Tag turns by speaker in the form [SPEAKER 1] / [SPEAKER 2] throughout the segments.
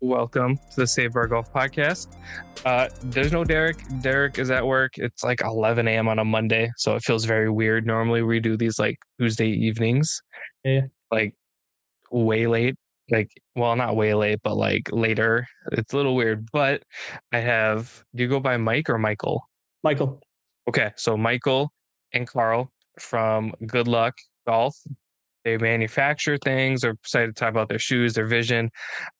[SPEAKER 1] Welcome to the Save Bar Golf podcast. There's no Derek. Derek is at work. It's like 11 a.m. on a Monday, so it feels very weird. Normally we do these like Tuesday evenings,
[SPEAKER 2] Yeah.
[SPEAKER 1] like way late. Like, well, not way late, but like later. It's a little weird. But do you go by Mike or Michael?
[SPEAKER 2] Michael.
[SPEAKER 1] Okay, so Michael and Karl from GoodLuck Golf. They manufacture things. They're excited to talk about their shoes, their vision.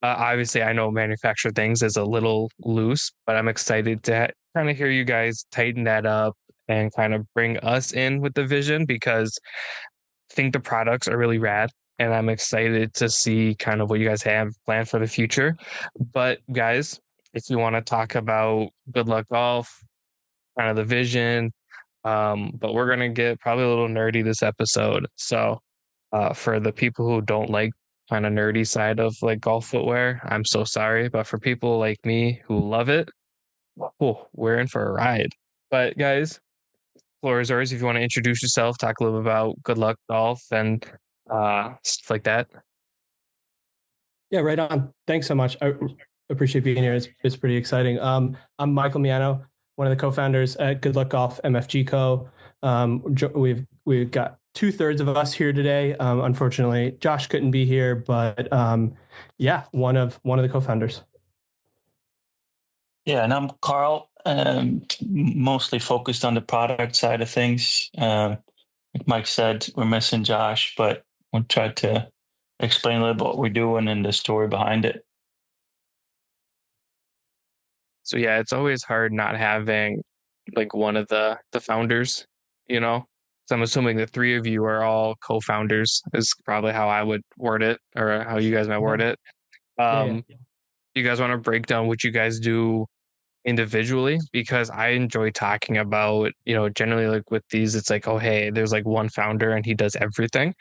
[SPEAKER 1] Obviously, I know manufacture things is a little loose, but I'm excited to kind of hear you guys tighten that up and kind of bring us in with the vision because I think the products are really rad. And I'm excited to see kind of what you guys have planned for the future. But guys, if you want to talk about Good Luck Golf, kind of the vision, but we're gonna get probably a little nerdy this episode. So for the people who don't like kind of nerdy side of like golf footwear, I'm so sorry. But for people like me who love it, oh, we're in for a ride. But guys, floor is yours. If you want to introduce yourself, talk a little bit about Good Luck Golf and stuff like that.
[SPEAKER 2] Yeah, right on. Thanks so much. I appreciate being here. It's pretty exciting. I'm Michael Miano, one of the co-founders at Good Luck Golf MFG Co. We've got 2/3 of us here today. Unfortunately, Josh couldn't be here, but yeah, one of the co-founders.
[SPEAKER 3] Yeah, and I'm Karl, mostly focused on the product side of things. Like Mike said, we're missing Josh, but we'll try to explain a little bit what we're doing and the story behind it.
[SPEAKER 1] So yeah, it's always hard not having like one of the founders, you know. So I'm assuming the three of you are all co-founders is probably how I would word it or how you guys might word it.
[SPEAKER 2] Yeah.
[SPEAKER 1] You guys want to break down what you guys do individually? Because I enjoy talking about, generally like with these, it's like, oh, hey, there's like one founder and he does everything.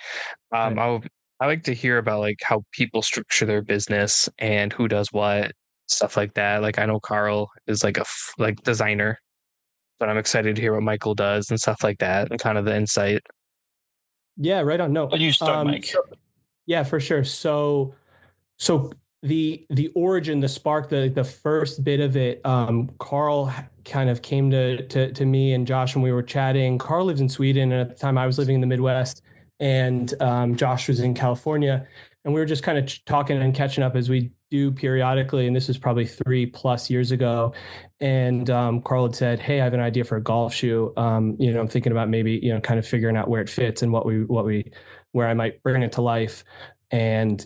[SPEAKER 2] Right.
[SPEAKER 1] I like to hear about like how people structure their business and who does what, stuff like that. Like I know Karl is like like designer, but I'm excited to hear what Michael does and stuff like that and kind of the insight.
[SPEAKER 2] Yeah, right on. No.
[SPEAKER 3] But you start, Mike.
[SPEAKER 2] Yeah, for sure. So the origin, the spark, the first bit of it, Karl kind of came to me and Josh when we were chatting. Karl lives in Sweden, and at the time I was living in the Midwest, and Josh was in California, and we were just kind of talking and catching up as we do periodically. And this was probably 3+ years ago. And Karl had said, "Hey, I have an idea for a golf shoe. I'm thinking about maybe kind of figuring out where it fits and where I might bring it to life." And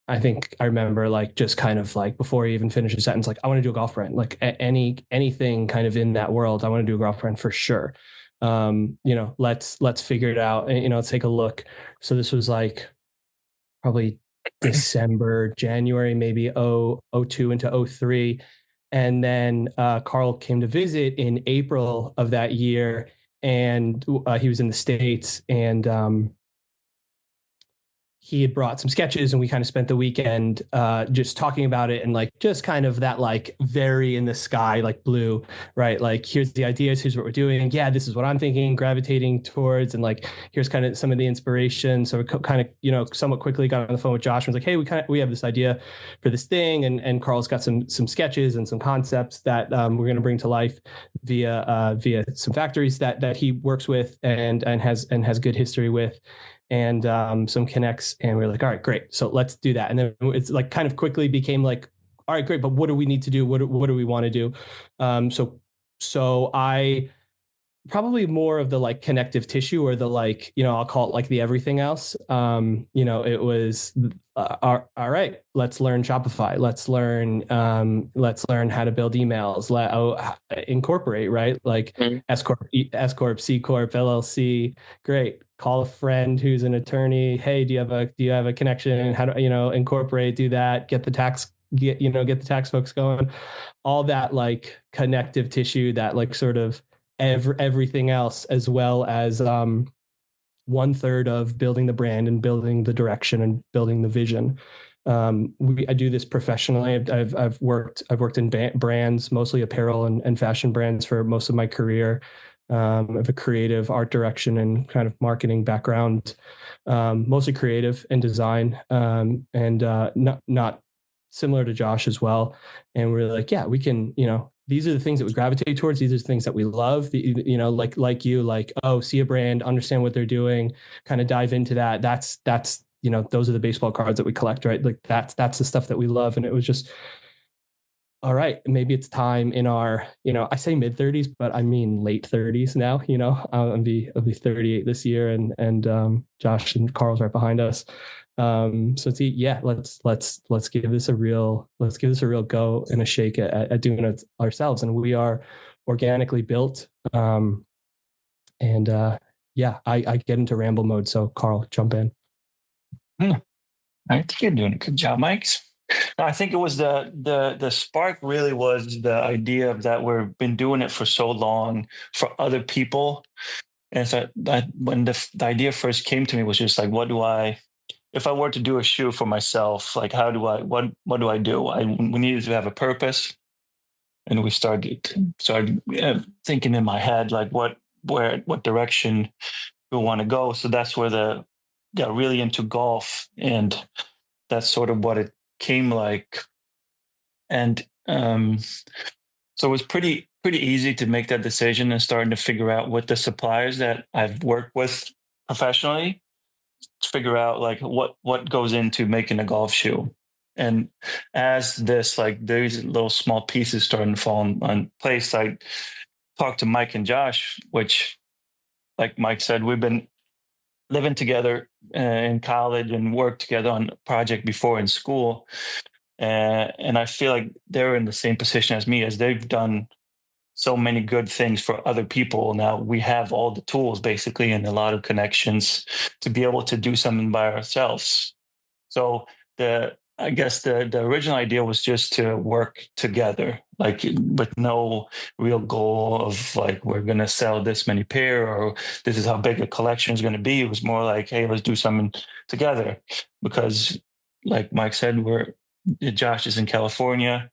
[SPEAKER 2] I think I remember like just kind of like before he even finished his sentence, like I want to do a golf brand, like anything kind of in that world. I want to do a golf brand for sure. Let's figure it out and, let's take a look. So this was like probably December, January, maybe 02 into 03. And then Karl came to visit in April of that year, and he was in the States, and he had brought some sketches, and we kind of spent the weekend just talking about it, and like just kind of that like very in the sky, like blue, right? Like here's the ideas, here's what we're doing. Yeah, this is what I'm thinking, gravitating towards, and like here's kind of some of the inspiration. So we kind of somewhat quickly got on the phone with Josh and was like, hey, we have this idea for this thing, and Karl's got some sketches and some concepts that we're going to bring to life via some factories that he works with and has good history with, and some connects, and we were like, all right, great, so let's do that. And then it's like kind of quickly became like, all right, great, but what do we need to do? What do we want to do? So I probably more of the like connective tissue, or the like, I'll call it like the everything else. It was all right, let's learn Shopify, let's learn how to build emails, incorporate, right? Like S corp, C corp, LLC. Great. Call a friend who's an attorney. Hey, do you have a connection? How do incorporate, do that, get the tax folks going, all that like connective tissue, that like sort of everything else, as well as 1/3 of building the brand and building the direction and building the vision. I do this professionally. I've worked in brands, mostly apparel and fashion brands, for most of my career. I have a creative art direction and kind of marketing background, mostly creative and design, and not similar to Josh as well. And we're like, yeah, we can, these are the things that we gravitate towards. These are the things that we love. Like you, like, oh, see a brand, understand what they're doing, kind of dive into that. That's those are the baseball cards that we collect, right? Like that's the stuff that we love. And it was just, all right, maybe it's time in our, I say mid 30s, but I mean late 30s now. I'll be 38 this year, and Josh and Karl's right behind us. So let's give this a real go and a shake at doing it ourselves. And we are organically built. I get into ramble mode. So Karl, jump in.
[SPEAKER 3] I think you're doing a good job, Mike. I think it was the spark really was the idea of that we've been doing it for so long for other people. And so when the idea first came to me was just like, if I were to do a shoe for myself, like what do I do? We needed to have a purpose. And we started thinking in my head, like what direction we want to go. So that's where got really into golf, and that's sort of what it came like. And so it was pretty easy to make that decision and starting to figure out with the suppliers that I've worked with professionally, to figure out like what goes into making a golf shoe. And as these little small pieces starting to fall on place, I talked to Mike and Josh, which, like Mike said, we've been living together in college and worked together on a project before in school. And I feel like they're in the same position as me, as they've done so many good things for other people. Now we have all the tools basically and a lot of connections to be able to do something by ourselves. So I guess the original idea was just to work together, like with no real goal of like, we're going to sell this many pair or this is how big a collection is going to be. It was more like, hey, let's do something together, because like Mike said, Josh is in California.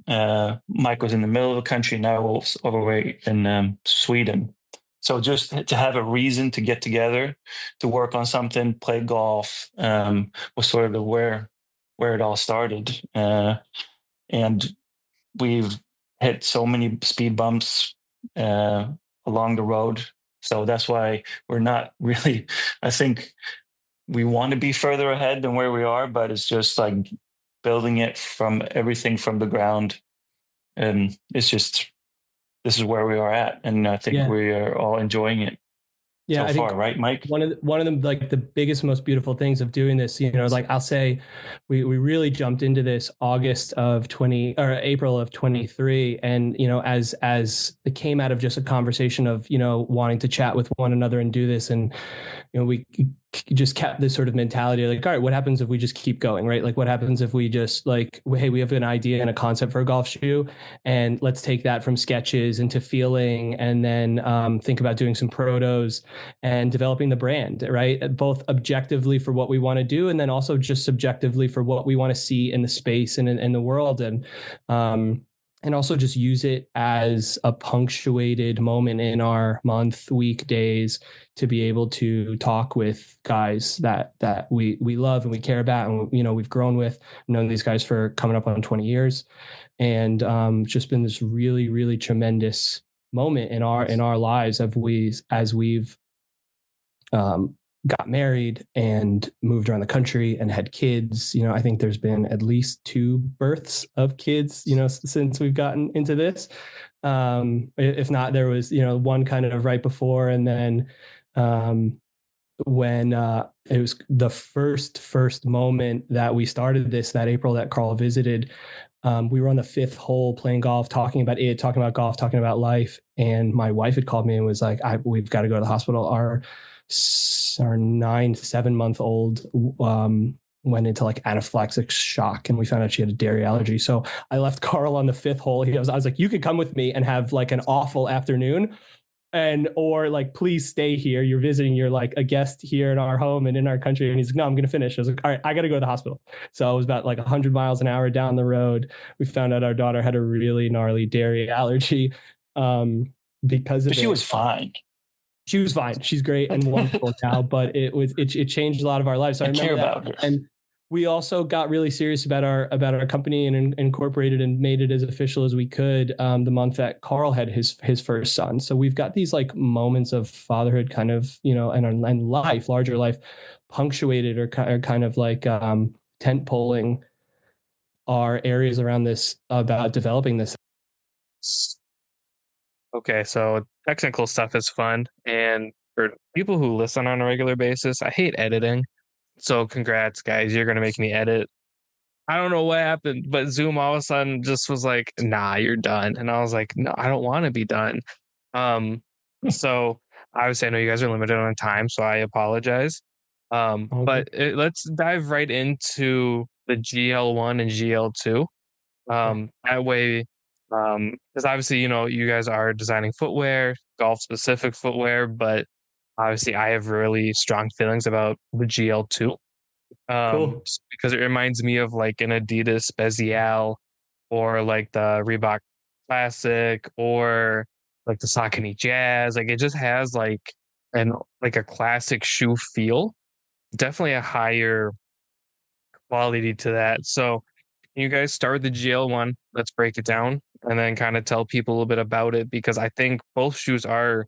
[SPEAKER 3] Mike was in the middle of the country. Now we're overweight in Sweden. So just to have a reason to get together, to work on something, play golf, was sort of where it all started. And we've hit so many speed bumps along the road. So that's why we're not really, I think we want to be further ahead than where we are, but it's just like building it from everything from the ground. And it's just, this is where we are at. And I think we are all enjoying it so far, right, Mike?
[SPEAKER 2] One of the like the biggest, most beautiful things of doing this, like I'll say, we really jumped into this April of 23. And, as it came out of just a conversation of, wanting to chat with one another and do this. And, we just kept this sort of mentality like, all right, what happens if we just keep going, right? Like what happens if we just like, hey, we have an idea and a concept for a golf shoe, and let's take that from sketches into feeling, and then think about doing some protos and developing the brand, right? Both objectively for what we want to do, and then also just subjectively for what we want to see in the space and in the world. And also just use it as a punctuated moment in our month, week, days to be able to talk with guys that we love and we care about, and we've grown with, known these guys for coming up on 20 years, and just been this really, really tremendous moment in our lives as we've got married and moved around the country and had kids. I think there's been at least 2 births of kids, since we've gotten into this. If not, there was, one kind of right before. And then when it was the first moment that we started this, that April that Karl visited, we were on the 5th hole playing golf, talking about golf, talking about life. And my wife had called me and was like, we've got to go to the hospital. Our 7-month-old went into like anaphylactic shock, and we found out she had a dairy allergy. So I left Karl on the 5th hole. I was like, you could come with me and have like an awful afternoon, or like, please stay here. You're visiting, you're like a guest here in our home and in our country. And he's like, no, I'm going to finish. I was like, all right, I got to go to the hospital. So I was about like 100 miles an hour down the road. We found out our daughter had a really gnarly dairy allergy because of it.
[SPEAKER 3] She was fine.
[SPEAKER 2] She was fine. She's great and wonderful now, but it changed a lot of our lives. So I remember
[SPEAKER 3] care about her.
[SPEAKER 2] We also got really serious about our company and incorporated and made it as official as we could the month that Karl had his first son. So we've got these like moments of fatherhood, kind of, and life, larger life, punctuated or kind of like tent poling our areas around this about developing this.
[SPEAKER 1] Okay, so technical stuff is fun, and for people who listen on a regular basis, I hate editing. So congrats, guys, you're gonna make me edit. I don't know what happened, but Zoom all of a sudden just was like, "Nah, you're done," and I was like, "No, I don't want to be done." Um, so obviously, I know you guys are limited on time, so I apologize.
[SPEAKER 2] Okay.
[SPEAKER 1] Let's dive right into the GL1 and GL2. That way, because obviously, you guys are designing footwear, golf specific footwear, but obviously, I have really strong feelings about the GL2.
[SPEAKER 2] Cool.
[SPEAKER 1] Because it reminds me of like an Adidas Spezial or like the Reebok Classic or like the Saucony Jazz. Like it just has an like a classic shoe feel. Definitely a higher quality to that. So you guys start the GL1. Let's break it down and then kind of tell people a little bit about it because I think both shoes are,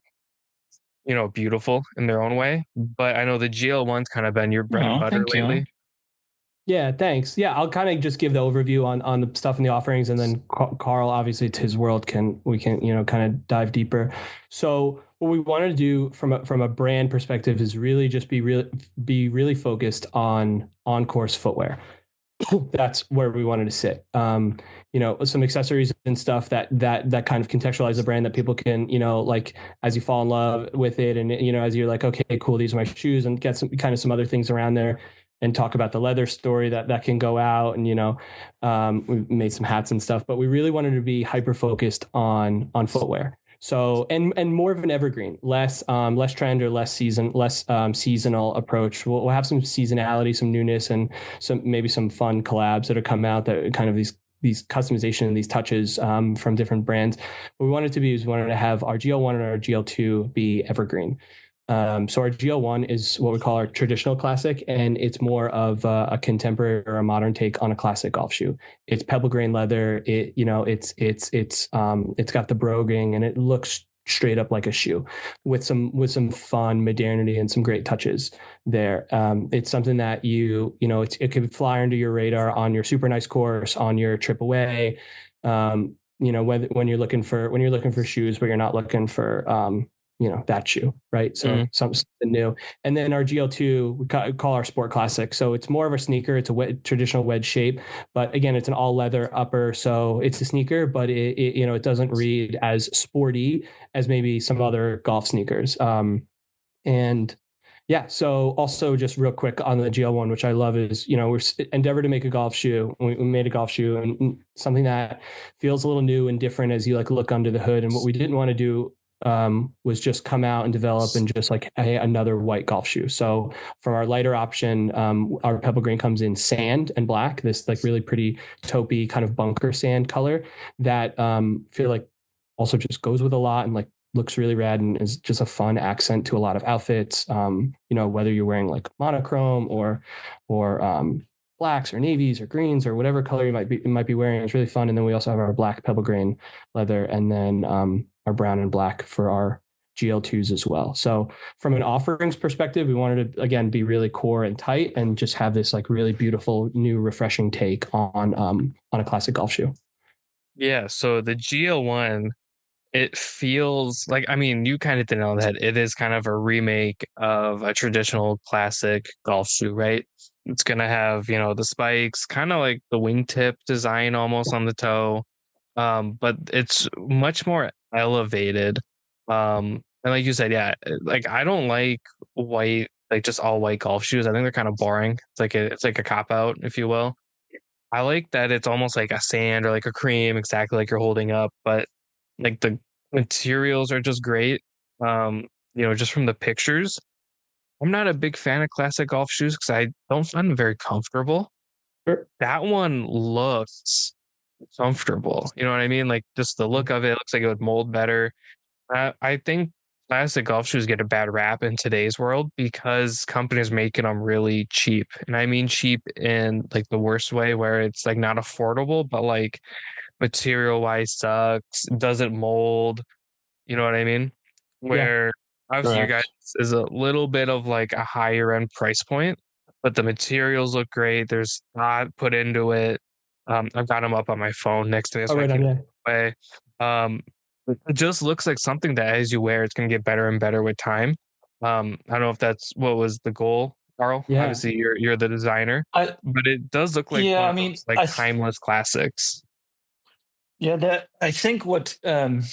[SPEAKER 1] beautiful in their own way. But I know the GL1's kind of been your bread and
[SPEAKER 3] Oh,
[SPEAKER 1] butter
[SPEAKER 3] thank you.
[SPEAKER 1] lately.
[SPEAKER 2] Yeah, thanks. Yeah, I'll kind of just give the overview on the stuff in the offerings, and then Karl, obviously, it's his world. We can kind of dive deeper. So what we wanted to do from a brand perspective is really just be really focused on course footwear. That's where we wanted to sit. Some accessories and stuff that kind of contextualize the brand that people can, like as you fall in love with it, and as you're like, okay, cool, these are my shoes, and get some other things around there, and talk about the leather story that can go out, and we made some hats and stuff, but we really wanted to be hyper focused on footwear. So and more of an evergreen, less trend or less seasonal approach. We'll have some seasonality, some newness, and some fun collabs that are come out that kind of these customization and these touches from different brands. What we wanted to be is we wanted to have our GL1 and our GL2 be evergreen. So our GL1 is what we call our traditional classic, and it's more of a contemporary or a modern take on a classic golf shoe. It's pebble grain leather. It's got the broguing, and it looks straight up like a shoe with some fun modernity and some great touches there. It's something that it could fly under your radar on your super nice course, on your trip away. When you're looking for shoes, but you're not looking for that shoe, right? So
[SPEAKER 1] Mm.
[SPEAKER 2] something new. And then our GL2, we call our sport classic. So it's more of a sneaker. It's a traditional wedge shape, but again, it's an all leather upper. So it's a sneaker, but it doesn't read as sporty as maybe some other golf sneakers. And yeah, so also just real quick on the GL1, which I love is, we're endeavored to make a golf shoe. We made a golf shoe and something that feels a little new and different as you like look under the hood. And what we didn't want to do was just come out and develop and just like another white golf shoe. So from our lighter option, our pebble green comes in sand and black, this like really pretty taupey kind of bunker sand color that feel like also just goes with a lot and like looks really rad and is just a fun accent to a lot of outfits. Whether you're wearing like monochrome or blacks or navies or greens or whatever color you might be wearing, it's really fun. And then we also have our black pebble grain leather, and then our brown and black for our GL2s as well. So from an offerings perspective, we wanted to again be really core and tight and just have this like really beautiful new refreshing take on a classic golf shoe.
[SPEAKER 1] Yeah, so the GL1, it feels like, I mean, you kind of did know that it is kind of a remake of a traditional classic golf shoe, right? It's gonna have, the spikes, kind of like the wingtip design almost on the toe. But it's much more elevated. And like you said, yeah, like I don't like white, like just all white golf shoes. I think they're kind of boring. It's like a cop out, if you will. I like that it's almost like a sand or like a cream, exactly like you're holding up, but like the materials are just great. Just from the pictures. I'm not a big fan of classic golf shoes because I don't find them very comfortable.
[SPEAKER 2] Sure.
[SPEAKER 1] That one looks comfortable. You know what I mean? Like just the look of it looks like it would mold better. I think classic golf shoes get a bad rap in today's world because companies making them really cheap. And I mean cheap in like the worst way where it's like not affordable, but like material wise sucks, doesn't mold, you know what I mean?
[SPEAKER 2] Yeah.
[SPEAKER 1] Where obviously you guys
[SPEAKER 3] Correct.
[SPEAKER 1] is a little bit of like a higher end price point, but the materials look great. There's thought put into it. I've got them up on my phone next to me
[SPEAKER 2] Oh,
[SPEAKER 1] so I
[SPEAKER 2] right on.
[SPEAKER 1] keep it
[SPEAKER 2] Yeah.
[SPEAKER 1] away. It just looks like something that as you wear, it's going to get better and better with time. I don't know if that's what was the goal, Carl.
[SPEAKER 2] Yeah.
[SPEAKER 1] Obviously, you're the designer,
[SPEAKER 3] I
[SPEAKER 1] but it does look like
[SPEAKER 3] Yeah,
[SPEAKER 1] one
[SPEAKER 3] I
[SPEAKER 1] of
[SPEAKER 3] mean,
[SPEAKER 1] those like timeless classics.
[SPEAKER 3] yeah, that I think what when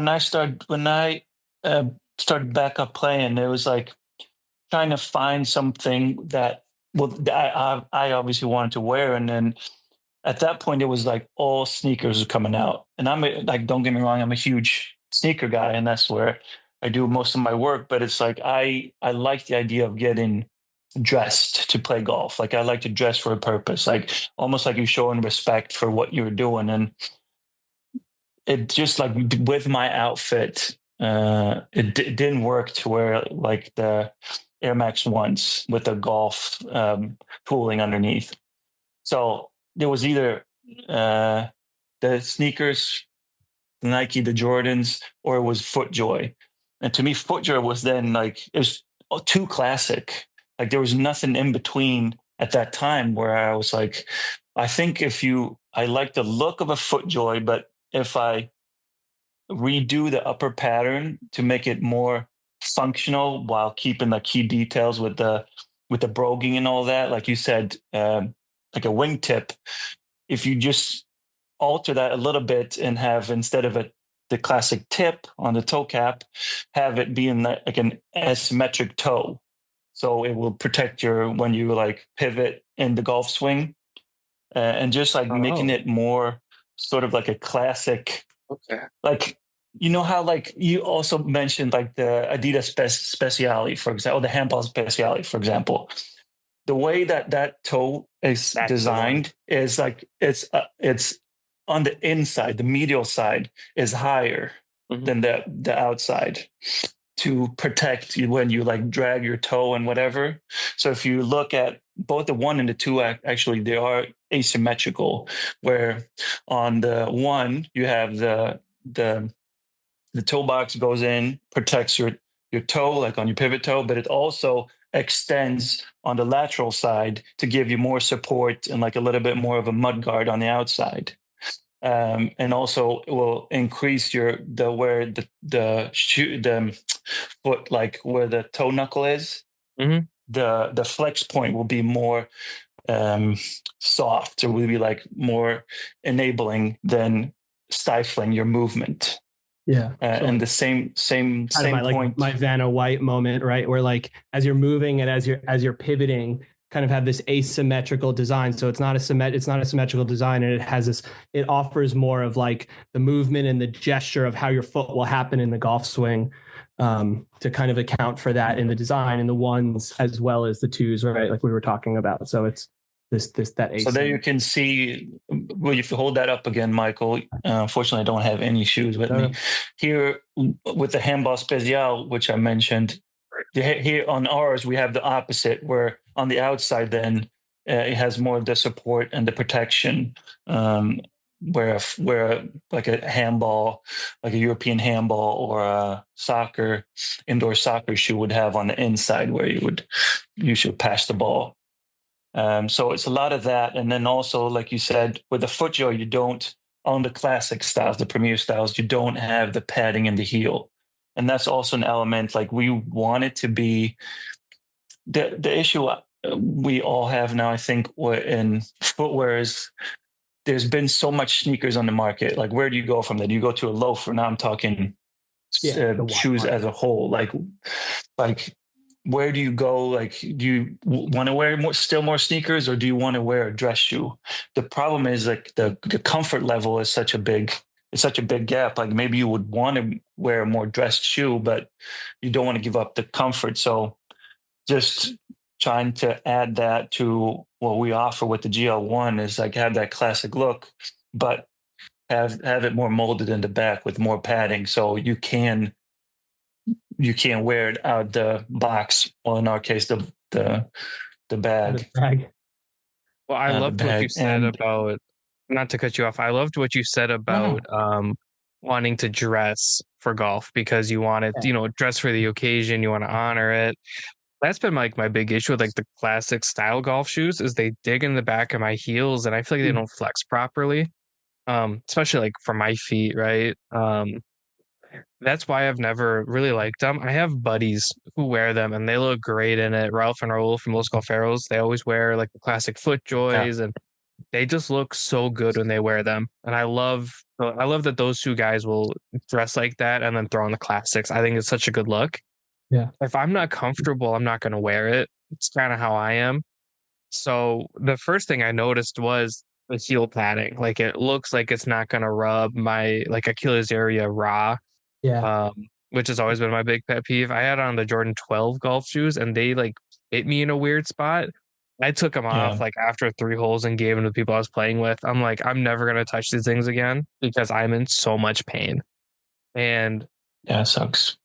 [SPEAKER 3] I uh, started back up playing, it was like trying to find something that I obviously wanted to wear, and then at that point it was like all sneakers are coming out, and like, don't get me wrong, I'm a huge sneaker guy, and that's where I do most of my work. But it's like I like the idea of getting dressed to play golf. Like, I like to dress for a purpose, like almost like you're showing respect for what you're doing. And it just like with my outfit, it didn't work to wear like the Air Max ones with the golf tooling underneath. So there was either uh, the sneakers, the Nike, the Jordans, or it was FootJoy. And to me, FootJoy was then like, it was too classic. Like, there was nothing in between at that time where I was like, I think I like the look of a FootJoy, but if I redo the upper pattern to make it more functional while keeping the key details with the broguing and all that, like you said, like a wingtip, if you just alter that a little bit and have, instead of the classic tip on the toe cap, have it be in like an asymmetric toe, so it will protect your when you like pivot in the golf swing, and just like making
[SPEAKER 1] Oh,
[SPEAKER 3] it more sort of like a classic,
[SPEAKER 1] okay.
[SPEAKER 3] like, you know how like you also mentioned like the Adidas Speciale, for example, the handball Speciale, for example. The way that that toe is
[SPEAKER 1] That's the one.
[SPEAKER 3] designed is like it's on the inside, the medial side is higher
[SPEAKER 1] Mhm.
[SPEAKER 3] than the outside to protect you when you like drag your toe and whatever. So if you look at both the one and the two, actually they are asymmetrical. Where on the one you have the toe box goes in, protects your toe, like on your pivot toe, but it also extends on the lateral side to give you more support and like a little bit more of a mud guard on the outside. And also it will increase where the foot, like where the toe knuckle is,
[SPEAKER 1] Mhm.
[SPEAKER 3] the flex point will be more um, soft, or will be like more enabling than stifling your movement.
[SPEAKER 2] Yeah. So
[SPEAKER 3] And
[SPEAKER 2] like
[SPEAKER 3] the
[SPEAKER 2] kind of
[SPEAKER 3] same point.
[SPEAKER 2] my Vanna White moment, right? Where like as you're moving and as you're pivoting, kind of have this asymmetrical design. So it's not a symmetrical design, and it offers more of like the movement and the gesture of how your foot will happen in the golf swing, to kind of account for that in the design and the ones as well as the twos, right? Like we were talking about. So it's that
[SPEAKER 3] So there you
[SPEAKER 2] asym.
[SPEAKER 3] can see. Well, if you hold that up again, Michael. Unfortunately, I don't have any shoes with me here with the handball special, which I mentioned. Here on ours, we have the opposite, where on the outside, then it has more of the support and the protection. Where like a handball, like a European handball or a indoor soccer shoe would have on the inside, where you should pass the ball. So it's a lot of that. And then also, like you said, with the FootJoy, you don't, on the classic styles, the premier styles, you don't have the padding in the heel. And that's also an element. Like, we want it to be the issue we all have now, I think, in footwear is there's been so much sneakers on the market. Like, where do you go from that? Do you go to a loafer? Now I'm talking
[SPEAKER 2] Yeah, the wide
[SPEAKER 3] shoes as
[SPEAKER 2] market.
[SPEAKER 3] a whole. Like where do you go? Like, do you want to wear still more sneakers, or do you want to wear a dress shoe? The problem is like the comfort level is it's such a big gap. Like, maybe you would want to wear a more dressed shoe, but you don't want to give up the comfort. So just trying to add that to what we offer with the GL1 is like have that classic look, but have it more molded in the back with more padding, so you can you can't wear it out the box, or in our case, the bag.
[SPEAKER 2] The bag.
[SPEAKER 1] Well, I
[SPEAKER 3] The
[SPEAKER 1] loved what you
[SPEAKER 3] bag.
[SPEAKER 1] said
[SPEAKER 3] And
[SPEAKER 1] about, not to cut you off, I loved what you said
[SPEAKER 3] no,
[SPEAKER 1] about
[SPEAKER 3] no.
[SPEAKER 1] wanting to dress for golf because you want to,
[SPEAKER 2] Yeah.
[SPEAKER 1] dress for the occasion, you want to honor it. That's been like my big issue with like the classic style golf shoes is they dig in the back of my heels and I feel like they don't flex properly. Especially like for my feet, right? That's why I've never really liked them. I have buddies who wear them and they look great in it. Ralph and Raul from Los Golferos, they always wear like the classic
[SPEAKER 3] Yeah.
[SPEAKER 1] FootJoys and they just look so good when they wear them. And I love that those two guys will dress like that and then throw on the classics. I think it's such a good look.
[SPEAKER 2] Yeah.
[SPEAKER 1] If I'm not comfortable, I'm not going to wear it. It's kind of how I am. So the first thing I noticed was the heel padding. Like it looks like it's not going to rub my like Achilles area raw,
[SPEAKER 2] Yeah.
[SPEAKER 1] which has always been my big pet peeve. I had on the Jordan 12 golf shoes and they like hit me in a weird spot. I took them off
[SPEAKER 3] Yeah.
[SPEAKER 1] like after 3 holes and gave them to people I was playing with. I'm like, I'm never going to touch these things again because I'm in so much pain. And
[SPEAKER 3] Yeah, it sucks.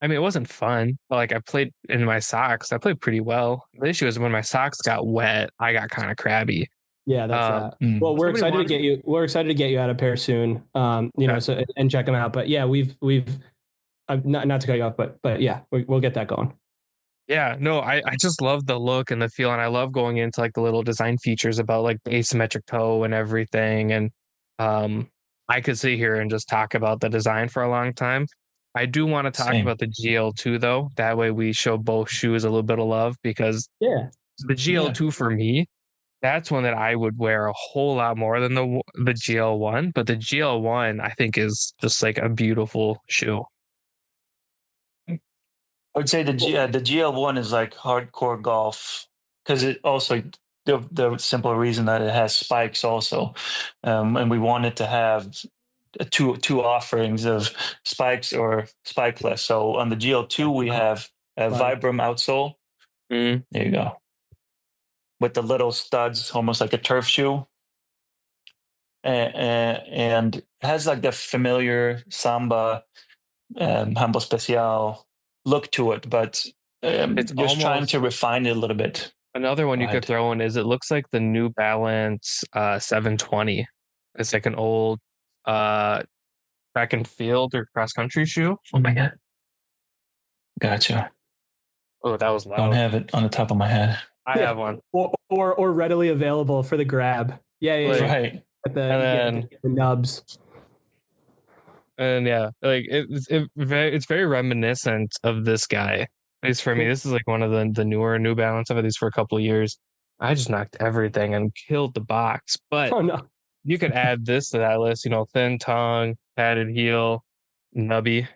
[SPEAKER 1] I mean, it wasn't fun, but like I played in my socks. I played pretty well. The issue is when my socks got wet, I got kind of crabby.
[SPEAKER 2] Yeah, that's that. Well, we're
[SPEAKER 1] Somebody
[SPEAKER 2] excited to
[SPEAKER 1] wanted,
[SPEAKER 2] get you. We're excited to get you out a pair soon.
[SPEAKER 1] yeah,
[SPEAKER 2] So and check them out. But yeah, we've not to cut you off, but yeah, we'll get that going.
[SPEAKER 1] yeah, no, I just love the look and the feel, and I love going into like the little design features about like the asymmetric toe and everything. And um, I could sit here and just talk about the design for a long time. I do want to talk
[SPEAKER 3] Same.
[SPEAKER 1] about the GL2 though. That way we show both shoes a little bit of love because
[SPEAKER 2] Yeah.
[SPEAKER 1] the GL2 for me, that's one that I would wear a whole lot more than the GL1. But the GL1 I think is just like a beautiful shoe.
[SPEAKER 3] I would say the GL1 is like hardcore golf because it also the simple reason that it has spikes also, and we wanted to have two offerings of spikes or spikeless. So on the GL2 we have a
[SPEAKER 2] Spike.
[SPEAKER 3] Vibram outsole.
[SPEAKER 1] Mm.
[SPEAKER 3] There you go, with the little studs, almost like a turf shoe, and has like the familiar Samba Humble Special look to it, but
[SPEAKER 1] It's
[SPEAKER 3] just trying
[SPEAKER 1] almost
[SPEAKER 3] to refine it a little bit.
[SPEAKER 1] another one
[SPEAKER 3] Go
[SPEAKER 1] you could
[SPEAKER 3] ahead.
[SPEAKER 1] throw in is it looks like the New Balance 720. It's like an old track and field or cross country shoe.
[SPEAKER 3] Oh my god, gotcha.
[SPEAKER 1] Oh, that was
[SPEAKER 3] Don't
[SPEAKER 1] loud.
[SPEAKER 3] have it on the top of my head.
[SPEAKER 1] I have one.
[SPEAKER 2] Or readily available for the grab. Yeah,
[SPEAKER 1] Like,
[SPEAKER 2] yeah.
[SPEAKER 3] Right.
[SPEAKER 2] You get the nubs.
[SPEAKER 1] And yeah, like it's very reminiscent of this guy. At least for me, this is like one of the newer New Balance. I've had these for a couple of years. I just knocked everything and killed the box. But
[SPEAKER 2] Oh no.
[SPEAKER 1] you could add this to that list. Thin tongue, padded heel, nubby.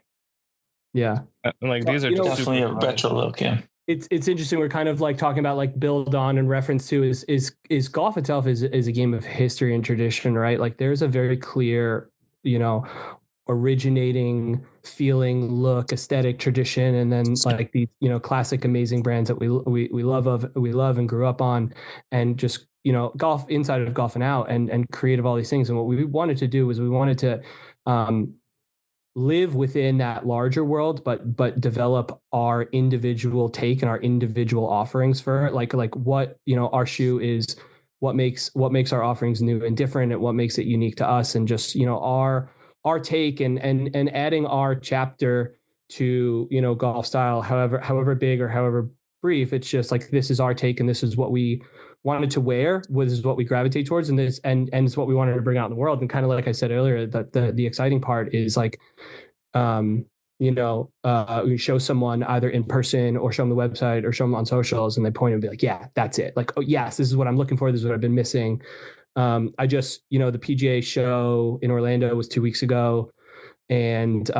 [SPEAKER 2] Yeah.
[SPEAKER 1] Like these are just
[SPEAKER 3] Definitely
[SPEAKER 1] super
[SPEAKER 3] a
[SPEAKER 1] fun.
[SPEAKER 3] retro look. Yeah.
[SPEAKER 2] It's interesting. We're kind of like talking about like build on and reference to is golf itself is a game of history and tradition, right? Like there's a very clear, originating feeling, look, aesthetic, tradition, and then like these classic amazing brands that we love and grew up on, and just golf inside of golf and out and creative all these things. And what we wanted to do was we wanted to live within that larger world, but develop our individual take and our individual offerings for it. Like what our shoe is, what makes our offerings new and different, and what makes it unique to us, and just our take and adding our chapter to golf style, however big or however brief. It's just like this is our take and this is what we wanted to wear, this is what we gravitate towards, and this and it's what we wanted to bring out in the world. And kind of like I said earlier, that the exciting part is like we show someone either in person or show them the website or show them on socials, and they point and be like, yeah, that's it. Like, oh yes, this is what I'm looking for. This is what I've been missing. I just, the PGA show in Orlando was 2 weeks ago, and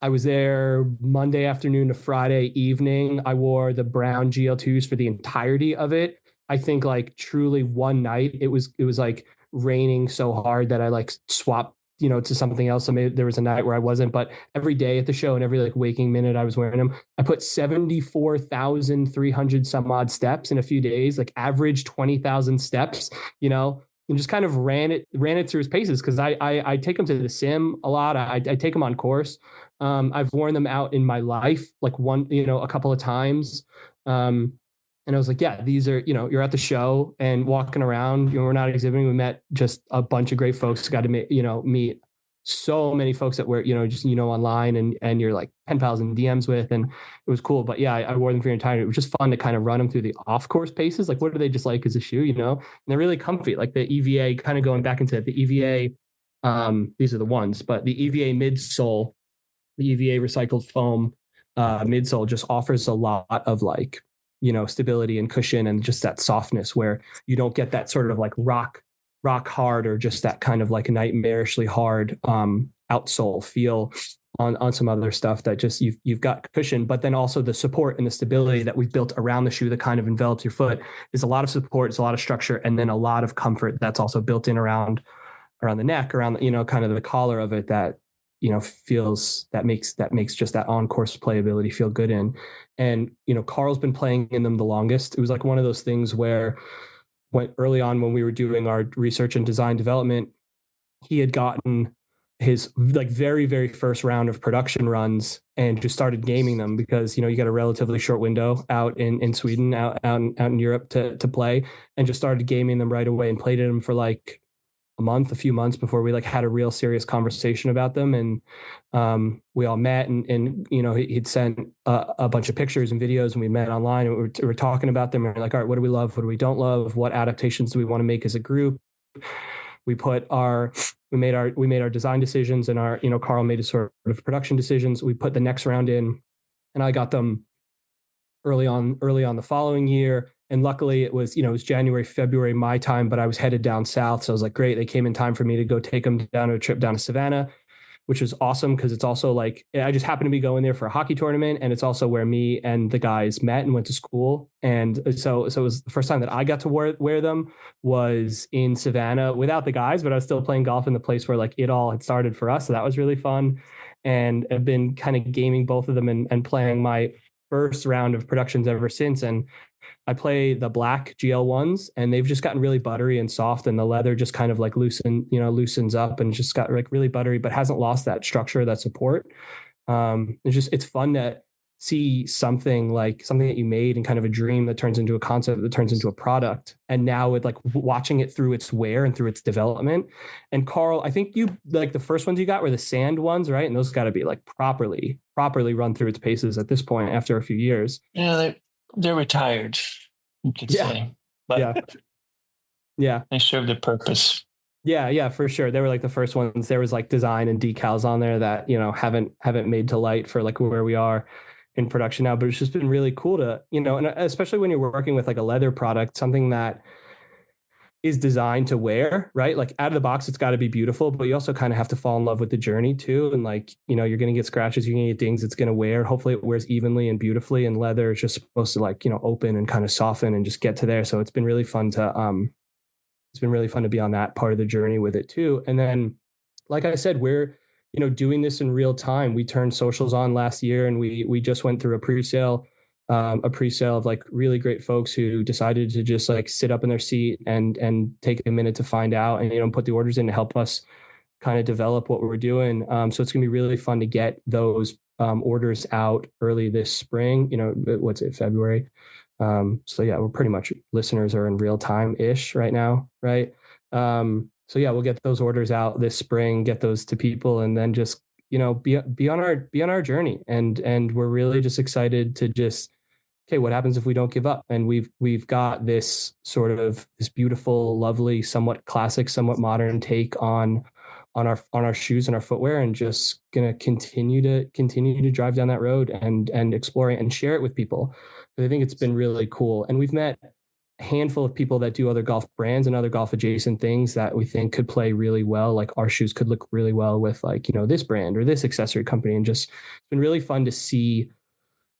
[SPEAKER 2] I was there Monday afternoon to Friday evening. I wore the brown GL2s for the entirety of it. I think like truly one night it was like raining so hard that I like swapped to something else. So maybe there was a night where I wasn't, but every day at the show and every like waking minute I was wearing them. I put 74,300 some odd steps in a few days, like average 20,000 steps, and just kind of ran it through his paces. Cause I take him to the sim a lot. I take him on course. I've worn them out in my life, like a couple of times. And I was like, yeah, these are, you're at the show and walking around, we're not exhibiting. We met just a bunch of great folks, got to meet so many folks that were, just, online and you're like pen pals and DMs with, and it was cool. But yeah, I wore them for your entire, it was just fun to kind of run them through the off course paces. Like, what are they just like as a shoe, and they're really comfy. Like the EVA, kind of going back into it, the EVA, these are the ones, but the EVA midsole, the EVA recycled foam midsole just offers a lot of like, stability and cushion and just that softness where you don't get that sort of like rock hard or just that kind of like nightmarishly hard outsole feel on some other stuff that just you've got cushion, but then also the support and the stability that we've built around the shoe that kind of envelops your foot is a lot of support, it's a lot of structure, and then a lot of comfort that's also built in around the neck, around kind of the collar of it that feels that makes just that on course playability feel good in. And Karl's been playing in them the longest. It was like one of those things where early on when we were doing our research and design development, he had gotten his like very, very first round of production runs and just started gaming them because you got a relatively short window out in Sweden, out in Europe to play, and just started gaming them right away and played in them for like a few months before we like had a real serious conversation about them. And we all met and he'd sent a bunch of pictures and videos, and we met online and we were talking about them. And we're like, all right, what do we love? What do we don't love? What adaptations do we want to make as a group? We made our design decisions, and our, Karl made his sort of production decisions. We put the next round in, and I got them early on the following year. And luckily it was January, February, my time, but I was headed down south. So I was like, great. They came in time for me to go take them down a trip down to Savannah, which was awesome. Cause it's also like, I just happened to be going there for a hockey tournament. And it's also where me and the guys met and went to school. And so it was the first time that I got to wear them was in Savannah without the guys, but I was still playing golf in the place where like it all had started for us. So that was really fun. And I've been kind of gaming both of them and playing my first round of productions ever since. And I play the black GL1s, and they've just gotten really buttery and soft, and the leather just kind of like loosens up and just got like really buttery, but hasn't lost that structure, that support. It's fun to see something that you made and kind of a dream that turns into a concept that turns into a product. And now with like watching it through its wear and through its development. And Karl, I think you like the first ones you got were the sand ones, right? And those got to be like properly run through its paces at this point after a few years.
[SPEAKER 3] Yeah, they're retired, you could say. But
[SPEAKER 2] yeah,
[SPEAKER 3] they serve their purpose.
[SPEAKER 2] Yeah, for sure. They were like the first ones. There was like design and decals on there that haven't made to light for like where we are in production now. But it's just been really cool to and especially when you're working with like a leather product, something that is designed to wear, right? Like out of the box, it's got to be beautiful, but you also kind of have to fall in love with the journey too. And like, you're going to get scratches, you're going to get dings, it's going to wear. Hopefully it wears evenly and beautifully. And leather is just supposed to like, open and kind of soften and just get to there. So it's been really fun to be on that part of the journey with it too. And then, like I said, we're, doing this in real time. We turned socials on last year, and we just went through a pre-sale of like really great folks who decided to just like sit up in their seat and take a minute to find out and, put the orders in to help us kind of develop what we're doing. So it's gonna be really fun to get those orders out early this spring, what's it, February? So yeah, we're pretty much, listeners are in real time ish right now. Right. So yeah, we'll get those orders out this spring, get those to people, and then just, be on our journey. And we're really just excited to just, okay, what happens if we don't give up? And we've got this sort of this beautiful, lovely, somewhat classic, somewhat modern take on our shoes and our footwear, and just gonna continue to drive down that road and explore it and share it with people. But I think it's been really cool. And we've met a handful of people that do other golf brands and other golf adjacent things that we think could play really well. Like our shoes could look really well with like, this brand or this accessory company. And just, it's been really fun to see.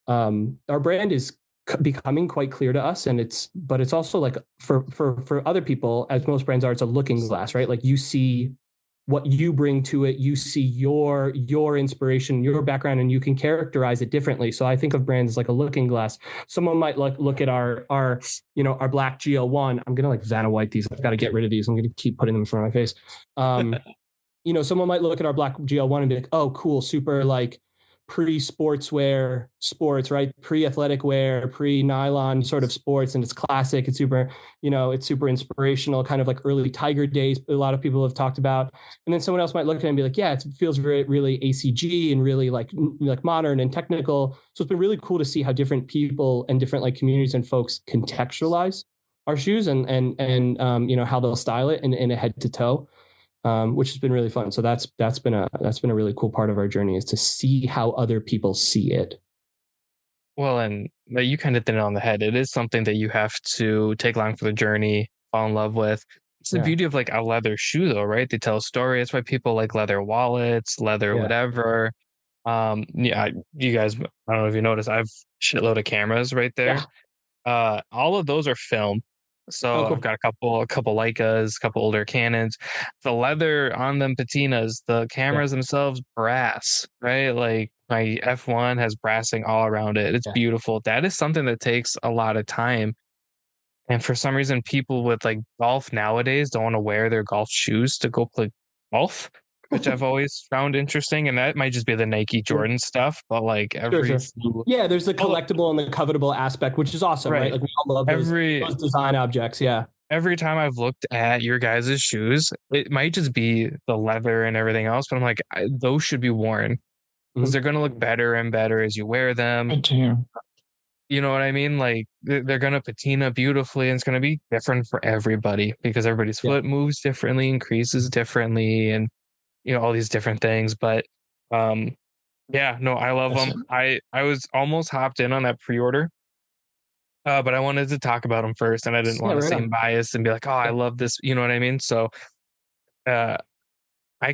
[SPEAKER 2] Our brand is becoming quite clear to us, but it's also like for other people, as most brands are, it's a looking glass, right? Like you see what you bring to it, you see your inspiration, your background, and you can characterize it differently. So I think of brands as like a looking glass. Someone might look at our black GL1. I'm gonna like Vanna White these. I've got to get rid of these. I'm gonna keep putting them in front of my face. Someone might look at our black GL1 and be like, oh, cool, super like pre-sportswear sports, right? Pre-athletic wear, pre-nylon sort of sports, and it's classic. It's super, it's super inspirational, kind of like early Tiger days. A lot of people have talked about, and then someone else might look at it and be like, yeah, it feels very really ACG and really like modern and technical. So it's been really cool to see how different people and different like communities and folks contextualize our shoes and how they'll style it in a head to toe, which has been really fun. So that's been a really cool part of our journey, is to see how other people see it.
[SPEAKER 1] Well, and you kind of hit it on the head. It is something that you have to take along for the journey, fall in love with. It's the beauty of like a leather shoe, though, right? They tell a story. That's why people like leather wallets, leather whatever. Yeah, you guys, I don't know if you noticed, I've shitload of cameras right there. All of those are film. So
[SPEAKER 2] cool.
[SPEAKER 1] I've got a couple Leicas, a couple older Canons. The leather on them patinas, the cameras themselves, brass, right? Like my F1 has brassing all around it. It's beautiful. That is something that takes a lot of time. And for some reason, people with like golf nowadays don't want to wear their golf shoes to go play golf, which I've always found interesting. And that might just be the Nike Jordan stuff, but like
[SPEAKER 2] there's the collectible and the covetable aspect, which is awesome, right? Like we all love those design objects. Yeah.
[SPEAKER 1] Every time I've looked at your guys' shoes, it might just be the leather and everything else, but I'm like, those should be worn because they're going to look better and better as you wear them. You know what I mean? Like they're going to patina beautifully, and it's going to be different for everybody because everybody's foot moves differently, increases differently, and all these different things. But I love them. I was almost hopped in on that pre-order, but I wanted to talk about them first, and I didn't want to seem biased and be like, oh, I love this. You know what I mean? So I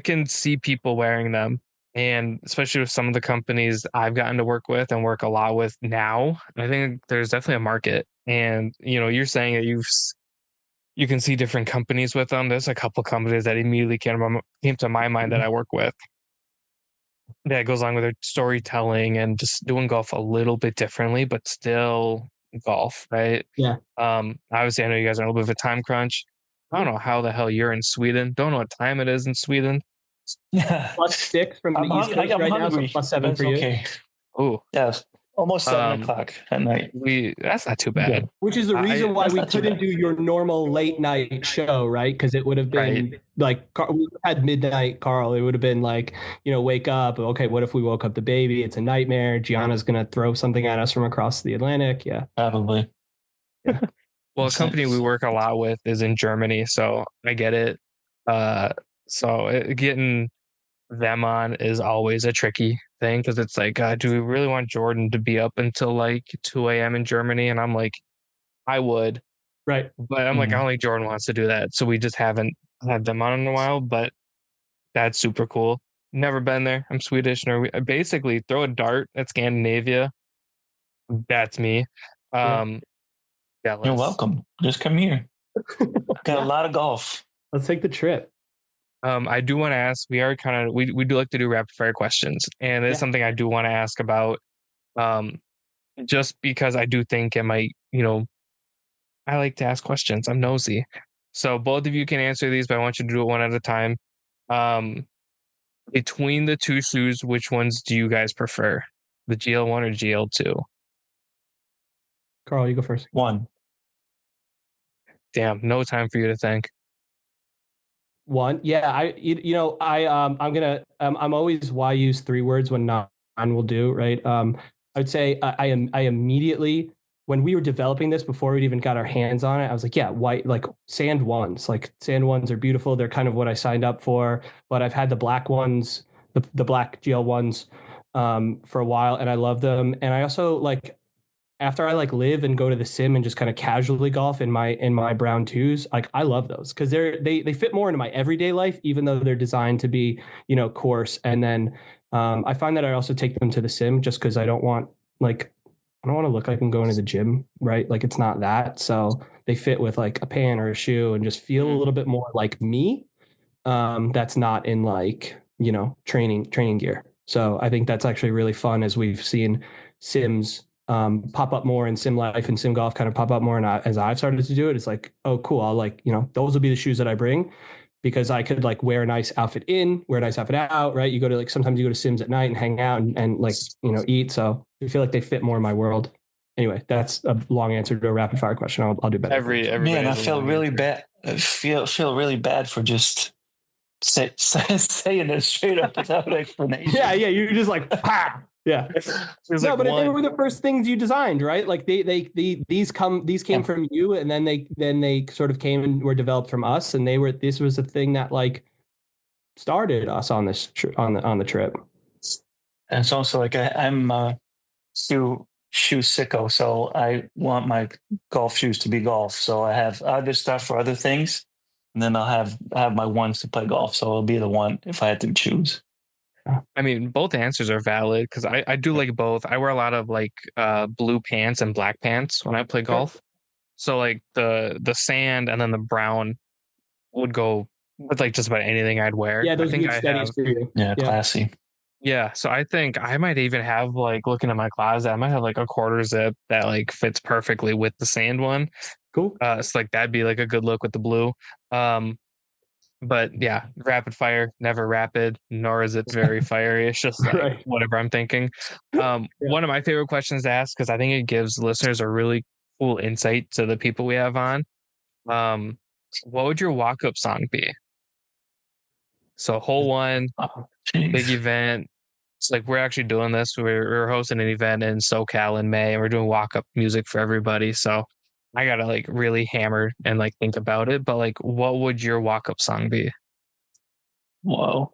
[SPEAKER 1] can see people wearing them. And especially with some of the companies I've gotten to work with and work a lot with now, I think there's definitely a market. And you're saying that you can see different companies with them. There's a couple companies that immediately came to my mind that I work with. That goes along with their storytelling and just doing golf a little bit differently, but still golf, right?
[SPEAKER 2] Yeah.
[SPEAKER 1] Obviously, I know you guys are in a little bit of a time crunch. I don't know how the hell you're in Sweden. Don't know what time it is in Sweden.
[SPEAKER 2] +6 from the East Coast right now, so +7
[SPEAKER 3] that's
[SPEAKER 2] for you.
[SPEAKER 3] Okay.
[SPEAKER 1] Oh,
[SPEAKER 3] yes, almost 7 o'clock at night.
[SPEAKER 1] That's not too bad.
[SPEAKER 2] Which is the reason why we couldn't do your normal late night show, right? Because it would have been like we had midnight, Karl. It would have been like, wake up. Okay, what if we woke up the baby? It's a nightmare. Gianna's gonna throw something at us from across the Atlantic. Yeah,
[SPEAKER 3] probably.
[SPEAKER 1] Yeah. Well, a company we work a lot with is in Germany, so I get it. Getting them on is always a tricky thing because it's like, do we really want Jordan to be up until like 2 a.m. in Germany? And I'm like, I would.
[SPEAKER 2] Right.
[SPEAKER 1] But I'm like, I don't think Jordan wants to do that. So we just haven't had them on in a while, but that's super cool. Never been there. I'm Swedish. Basically, throw a dart at Scandinavia. That's me.
[SPEAKER 3] You're welcome. Just come here. Got a lot of golf.
[SPEAKER 2] Let's take the trip.
[SPEAKER 1] I do want to ask, we are we do like to do rapid fire questions, and it's something I do want to ask about, just because I do think it might, I like to ask questions. I'm nosy. So both of you can answer these, but I want you to do it one at a time. Between the two shoes, which ones do you guys prefer? The GL1 or GL2?
[SPEAKER 2] Karl, you go first.
[SPEAKER 3] 1.
[SPEAKER 1] Damn, no time for you to think.
[SPEAKER 2] 1. Yeah, I'm always why use 3 words when 9 will do, right? I'd say I immediately, when we were developing this, before we'd even got our hands on it, I was like, yeah, white, like sand ones are beautiful. They're kind of what I signed up for, but I've had the black ones, the black GL ones, for a while, and I love them. And I also after I live and go to the sim and just kind of casually golf in my brown twos, I love those because they fit more into my everyday life, even though they're designed to be, coarse. And then I find that I also take them to the sim just because I don't want to look like I'm going to the gym, right? Like it's not that. So they fit with like a pant or a shoe and just feel a little bit more like me. That's not in training gear. So I think that's actually really fun as we've seen sims pop up more in sim life and sim golf kind of pop up more. And as I've started to do it, it's like, oh, cool. I'll those will be the shoes that I bring because I could like wear a nice outfit in, wear a nice outfit out, right? You go to like sometimes you go to Sims at night and hang out and like, eat. So I feel like they fit more in my world. Anyway, that's a long answer to a rapid fire question. I'll do better.
[SPEAKER 1] Everybody
[SPEAKER 3] Man, I
[SPEAKER 1] has a
[SPEAKER 3] feel
[SPEAKER 1] long
[SPEAKER 3] really
[SPEAKER 1] answer.
[SPEAKER 3] bad. I feel really bad for just saying it straight up without explanation.
[SPEAKER 2] Yeah, you're just like, ah, yeah.
[SPEAKER 1] There's
[SPEAKER 2] No,
[SPEAKER 1] like
[SPEAKER 2] but they
[SPEAKER 1] one.
[SPEAKER 2] were the first things you designed, right? Like these came from you, and then they sort of came and were developed from us, and this was a thing that like started us on this on the trip.
[SPEAKER 3] And it's also like I'm shoe sicko, so I want my golf shoes to be golf. So I have other stuff for other things, and then I'll have my ones to play golf. So it'll be the one if I had to choose.
[SPEAKER 1] I mean, both answers are valid because I do like both. I wear a lot of like blue pants and black pants when I play golf. So like the sand and then the brown would go with like just about anything I'd wear.
[SPEAKER 2] Yeah,
[SPEAKER 1] I
[SPEAKER 2] those are
[SPEAKER 1] think
[SPEAKER 2] good
[SPEAKER 1] I
[SPEAKER 2] steadies
[SPEAKER 1] have,
[SPEAKER 2] for you.
[SPEAKER 3] Yeah, classy.
[SPEAKER 1] yeah. So I think I might even have like looking at my closet, I might have like a quarter zip that like fits perfectly with the sand one.
[SPEAKER 2] Cool.
[SPEAKER 1] So like that'd be like a good look with the blue. Um, but yeah, rapid fire, never rapid, nor is it very fiery. It's just like
[SPEAKER 2] Right.
[SPEAKER 1] whatever I'm thinking. One of my favorite questions to ask because I think it gives listeners a really cool insight to the people we have on. What would your walk-up song be? So hole one,
[SPEAKER 3] Oh,
[SPEAKER 1] big
[SPEAKER 3] jeez.
[SPEAKER 1] event. It's like we're actually doing this. We're hosting an event in SoCal in May, and we're doing walk-up music for everybody. So I gotta like really hammer and like think about it. But like, what would your walk-up song be?
[SPEAKER 3] Whoa.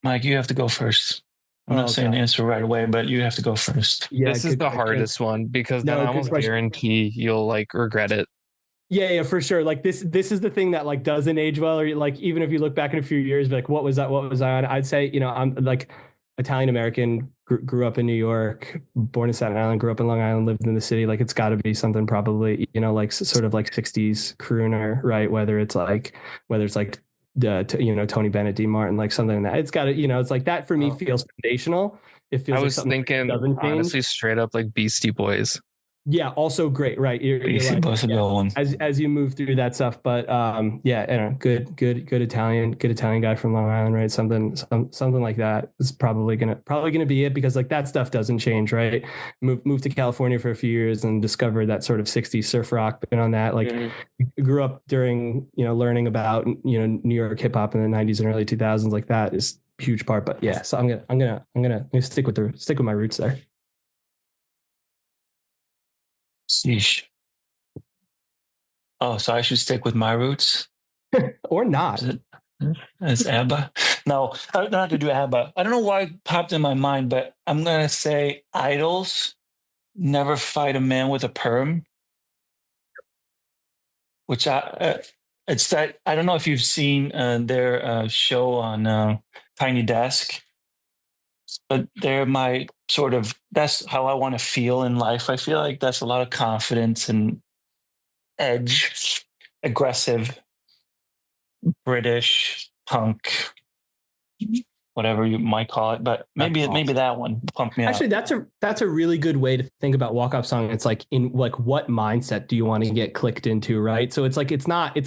[SPEAKER 3] Mike, you have to go first. I'm not saying
[SPEAKER 2] God.
[SPEAKER 3] answer right away, but you have to go first.
[SPEAKER 2] Yeah,
[SPEAKER 1] This is
[SPEAKER 2] good
[SPEAKER 1] the
[SPEAKER 2] question.
[SPEAKER 1] hardest one because then I
[SPEAKER 2] Good
[SPEAKER 1] almost
[SPEAKER 2] question.
[SPEAKER 1] guarantee you'll like regret it.
[SPEAKER 2] Yeah, for sure. Like this is the thing that like doesn't age well, or like even if you look back in a few years, be like, what was that? What was I on? I'd say, I'm like Italian American, grew up in New York, born in Staten Island, grew up in Long Island, lived in the city. Like it's got to be something probably, like sort of like '60s crooner, right? Whether it's like Tony Bennett, Dean Martin, like something that it's got to, it's like that for me feels foundational. It
[SPEAKER 1] I
[SPEAKER 2] feels like
[SPEAKER 1] was
[SPEAKER 2] something that
[SPEAKER 1] thinking
[SPEAKER 2] doesn't
[SPEAKER 1] honestly
[SPEAKER 2] change.
[SPEAKER 1] straight up like Beastie Boys.
[SPEAKER 2] Yeah, also great, right? You're
[SPEAKER 3] BC
[SPEAKER 2] like,
[SPEAKER 3] both a good one.
[SPEAKER 2] as you move through that stuff, but yeah, good Italian guy from Long Island, right? Something like that is probably gonna be it because like that stuff doesn't change, right? Move to California for a few years and discover that sort of '60s surf rock, been on that. Like grew up during learning about New York hip hop in the '90s and early 2000s, like that is a huge part. But yeah, so I'm gonna stick with my roots there.
[SPEAKER 3] Sheesh. Oh, so I should stick with my roots?
[SPEAKER 2] Or not.
[SPEAKER 3] Is ABBA? No, I don't have to do ABBA. I don't know why it popped in my mind, but I'm going to say Idols, Never Fight a Man with a Perm, which it's that, I don't know if you've seen their show on Tiny Desk, but they're my that's how I want to feel in life. I feel like that's a lot of confidence and edge, aggressive, British punk, whatever you might call it, but maybe that one pumped me up.
[SPEAKER 2] Actually, that's a really good way to think about walk up song. It's like in like what mindset do you want to get clicked into, right? So it's like it's not your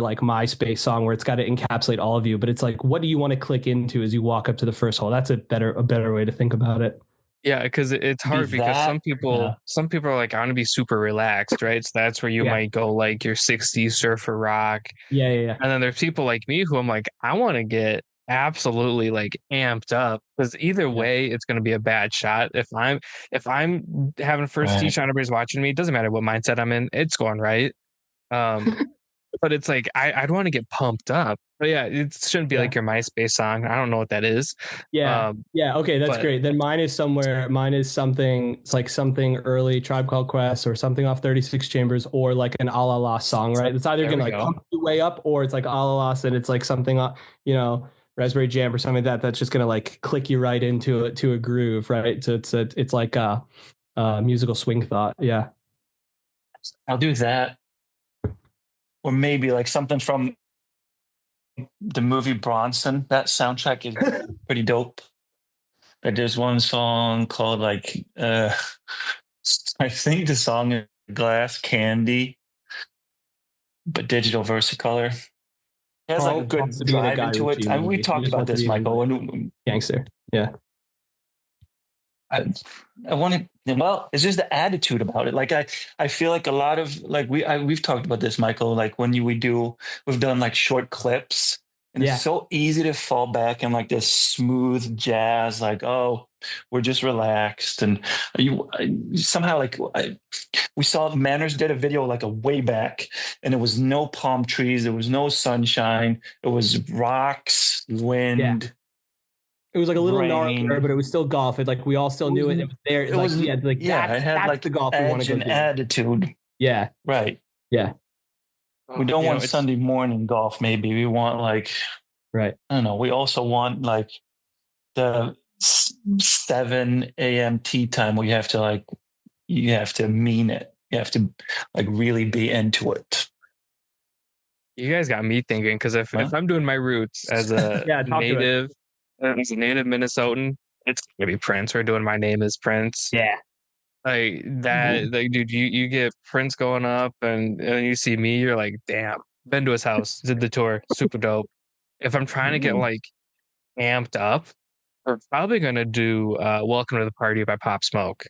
[SPEAKER 2] like MySpace song where it's got to encapsulate all of you, but it's like what do you want to click into as you walk up to the first hole? That's a better way to think about it.
[SPEAKER 1] Yeah, because it's hard because some people are like, I want to be super relaxed, right? So that's where you might go like your '60s surfer rock.
[SPEAKER 2] Yeah.
[SPEAKER 1] And then there's people like me who I'm like, I want to get absolutely like amped up because either way it's going to be a bad shot. If I'm having first tee shot, everybody's watching me. It doesn't matter what mindset I'm in, it's going right. But it's like I'd want to get pumped up. But yeah, it shouldn't be like your MySpace song. I don't know what that is.
[SPEAKER 2] Yeah. Okay, that's great. Then mine is something. It's like something early Tribe Called Quest or something off 36 Chambers or like an a la la song, right? It's either gonna like pump you way up or it's like a la la and it's like something Raspberry Jam or something like that. That's just gonna like click you right into it to a groove, right? So it's like a musical swing thought. Yeah.
[SPEAKER 3] I'll do that. Or maybe like something from the movie Bronson. That soundtrack is pretty dope. But there's one song called like I think the song is Glass Candy. but digital Versicolor. It has like a
[SPEAKER 2] Carl wants
[SPEAKER 3] good
[SPEAKER 2] to be in a
[SPEAKER 3] drive
[SPEAKER 2] Guy
[SPEAKER 3] into it.
[SPEAKER 2] Ritchie
[SPEAKER 3] I mean, we
[SPEAKER 2] movie. He
[SPEAKER 3] talked
[SPEAKER 2] just
[SPEAKER 3] about
[SPEAKER 2] wants to
[SPEAKER 3] this,
[SPEAKER 2] be in,
[SPEAKER 3] Michael.
[SPEAKER 2] like,
[SPEAKER 3] When
[SPEAKER 2] gangster. Yeah.
[SPEAKER 3] I, I wanted, well, it's just the attitude about it. Like I feel like a lot of like we've talked about this, Michael. Like when we've done like short clips, and it's
[SPEAKER 2] Yeah.
[SPEAKER 3] so easy to fall back in like this smooth jazz, like, oh, we're just relaxed, and somehow like we saw Manners did a video like a way back, and it was no palm trees, there was no sunshine, it was rocks,
[SPEAKER 2] Yeah.
[SPEAKER 3] wind,
[SPEAKER 2] It was like a little gnarlier,
[SPEAKER 3] rain.
[SPEAKER 2] but it was still golf. It like we all still
[SPEAKER 3] It was,
[SPEAKER 2] knew it. It was there.
[SPEAKER 3] it
[SPEAKER 2] Like,
[SPEAKER 3] was,
[SPEAKER 2] yeah, like
[SPEAKER 3] yeah, it had
[SPEAKER 2] that's the
[SPEAKER 3] like
[SPEAKER 2] golf we want to
[SPEAKER 3] edge
[SPEAKER 2] go
[SPEAKER 3] and
[SPEAKER 2] do.
[SPEAKER 3] attitude.
[SPEAKER 2] Yeah.
[SPEAKER 3] Right.
[SPEAKER 2] Yeah.
[SPEAKER 3] We don't want
[SPEAKER 1] it's
[SPEAKER 3] Sunday morning golf, maybe. We want like,
[SPEAKER 2] Right.
[SPEAKER 3] I don't know. We also want like the 7 a.m. tea time where you have to mean it. You have to like really be into it.
[SPEAKER 1] you guys got me thinking because if
[SPEAKER 3] Well,
[SPEAKER 1] I'm doing my roots
[SPEAKER 2] Yeah. Talk to it.
[SPEAKER 1] as a native Minnesotan, it's gonna be Prince. We're doing My Name is Prince.
[SPEAKER 2] Yeah.
[SPEAKER 1] Like that, like dude, you get Prince going up, and you see me, you're like, damn. Been to his house, did the tour, super dope. If I'm trying to get like amped up, we're probably gonna do "Welcome to the Party" by Pop Smoke,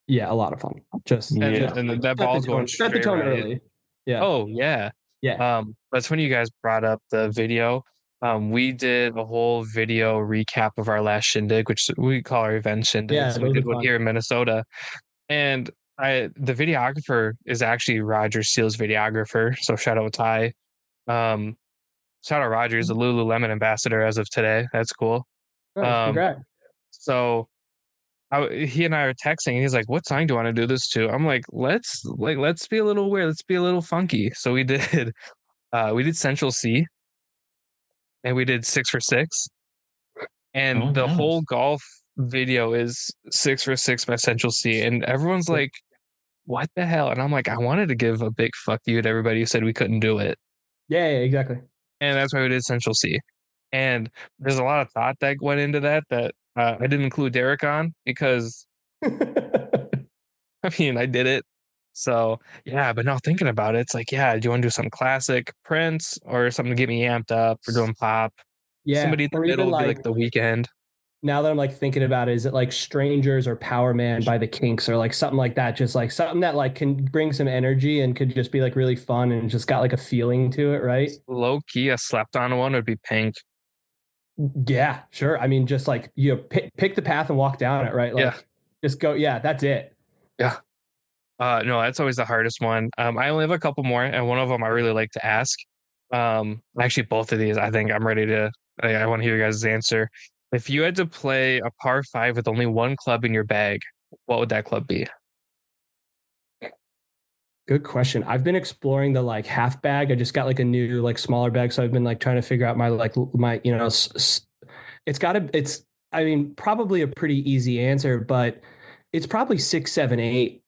[SPEAKER 2] Yeah. A lot of fun. Just,
[SPEAKER 1] and
[SPEAKER 3] yeah.
[SPEAKER 2] just
[SPEAKER 1] and
[SPEAKER 2] like,
[SPEAKER 1] that
[SPEAKER 2] set the
[SPEAKER 1] ball's going
[SPEAKER 2] tone. Set the
[SPEAKER 1] straight
[SPEAKER 2] tone
[SPEAKER 1] right.
[SPEAKER 2] early. Yeah.
[SPEAKER 1] Oh yeah.
[SPEAKER 2] Yeah.
[SPEAKER 1] But it's when you guys brought up the video. We did a whole video recap of our last shindig, which we call our event shindig.
[SPEAKER 2] Yeah.
[SPEAKER 1] So we
[SPEAKER 2] Those are
[SPEAKER 1] did one
[SPEAKER 2] fun.
[SPEAKER 1] here in Minnesota, and the videographer is actually Roger Steele's videographer. So shout out Ty. Um, Shout out Roger. He's a Lululemon ambassador as of today. That's cool.
[SPEAKER 2] Nice.
[SPEAKER 1] Um,
[SPEAKER 2] Congrats.
[SPEAKER 1] so he and I are texting, and he's like, "What song do you want to do this to?" I'm like, let's be a little weird. Let's be a little funky." So we did Central C, and we did 6 for 6,
[SPEAKER 3] Oh,
[SPEAKER 1] and the
[SPEAKER 3] nice.
[SPEAKER 1] whole golf video is 6 for 6 by Central C, and everyone's like, "What the hell?" And I'm like, I wanted to give a big fuck you to everybody who said we couldn't do it,
[SPEAKER 2] Yeah. Yeah. Exactly.
[SPEAKER 1] and that's why we did Central C. And there's a lot of thought that went into that I didn't include Derek on because I mean I did it. So yeah, but now thinking about it, it's like, yeah, do you want to do something classic Prince or something to get me amped up? We're doing pop.
[SPEAKER 2] Yeah.
[SPEAKER 1] Somebody in the
[SPEAKER 2] Or
[SPEAKER 1] middle
[SPEAKER 2] even
[SPEAKER 1] would be
[SPEAKER 2] like,
[SPEAKER 1] like The Weekend.
[SPEAKER 2] now that I'm like thinking about it, is it like Strangers or Power Man by the Kinks or like something like that? Just like something that like can bring some energy and could just be like really fun and just got like a feeling to it, right?
[SPEAKER 1] Low key, a slept on one would be Pink.
[SPEAKER 2] Yeah, sure. I mean, just like you pick the path and walk down it, right?
[SPEAKER 1] Yeah,
[SPEAKER 2] Like just go. Yeah, that's it.
[SPEAKER 1] yeah. No, that's always the hardest one. I only have a couple more, and one of them I really like to ask. Actually, both of these, I think I'm ready to. I want to hear your guys' answer. If you had to play a par five with only one club in your bag, what would that club be?
[SPEAKER 2] Good question. I've been exploring the like half bag. I just got like a new like smaller bag, so I've been like trying to figure out my like my it's got to it's I mean probably a pretty easy answer, but it's probably 6, 7, 8.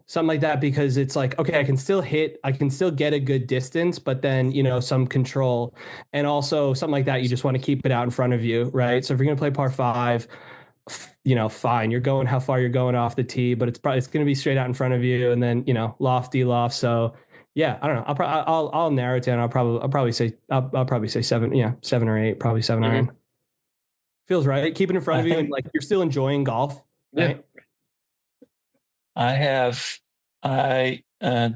[SPEAKER 2] Something like that because it's like okay, I can still get a good distance, but then some control, and also something like that. You just want to keep it out in front of you, right? So if you're gonna play par five, fine, you're going how far you're going off the tee, but it's gonna be straight out in front of you, and then lofty loft. So yeah, I don't know. I'll narrow it down. I'll probably say 7, 7 or 8, probably 7 iron. Feels right. Keep it in front
[SPEAKER 3] I
[SPEAKER 2] of you, and
[SPEAKER 3] think
[SPEAKER 2] like you're still enjoying golf,
[SPEAKER 1] Yeah.
[SPEAKER 2] right?
[SPEAKER 3] I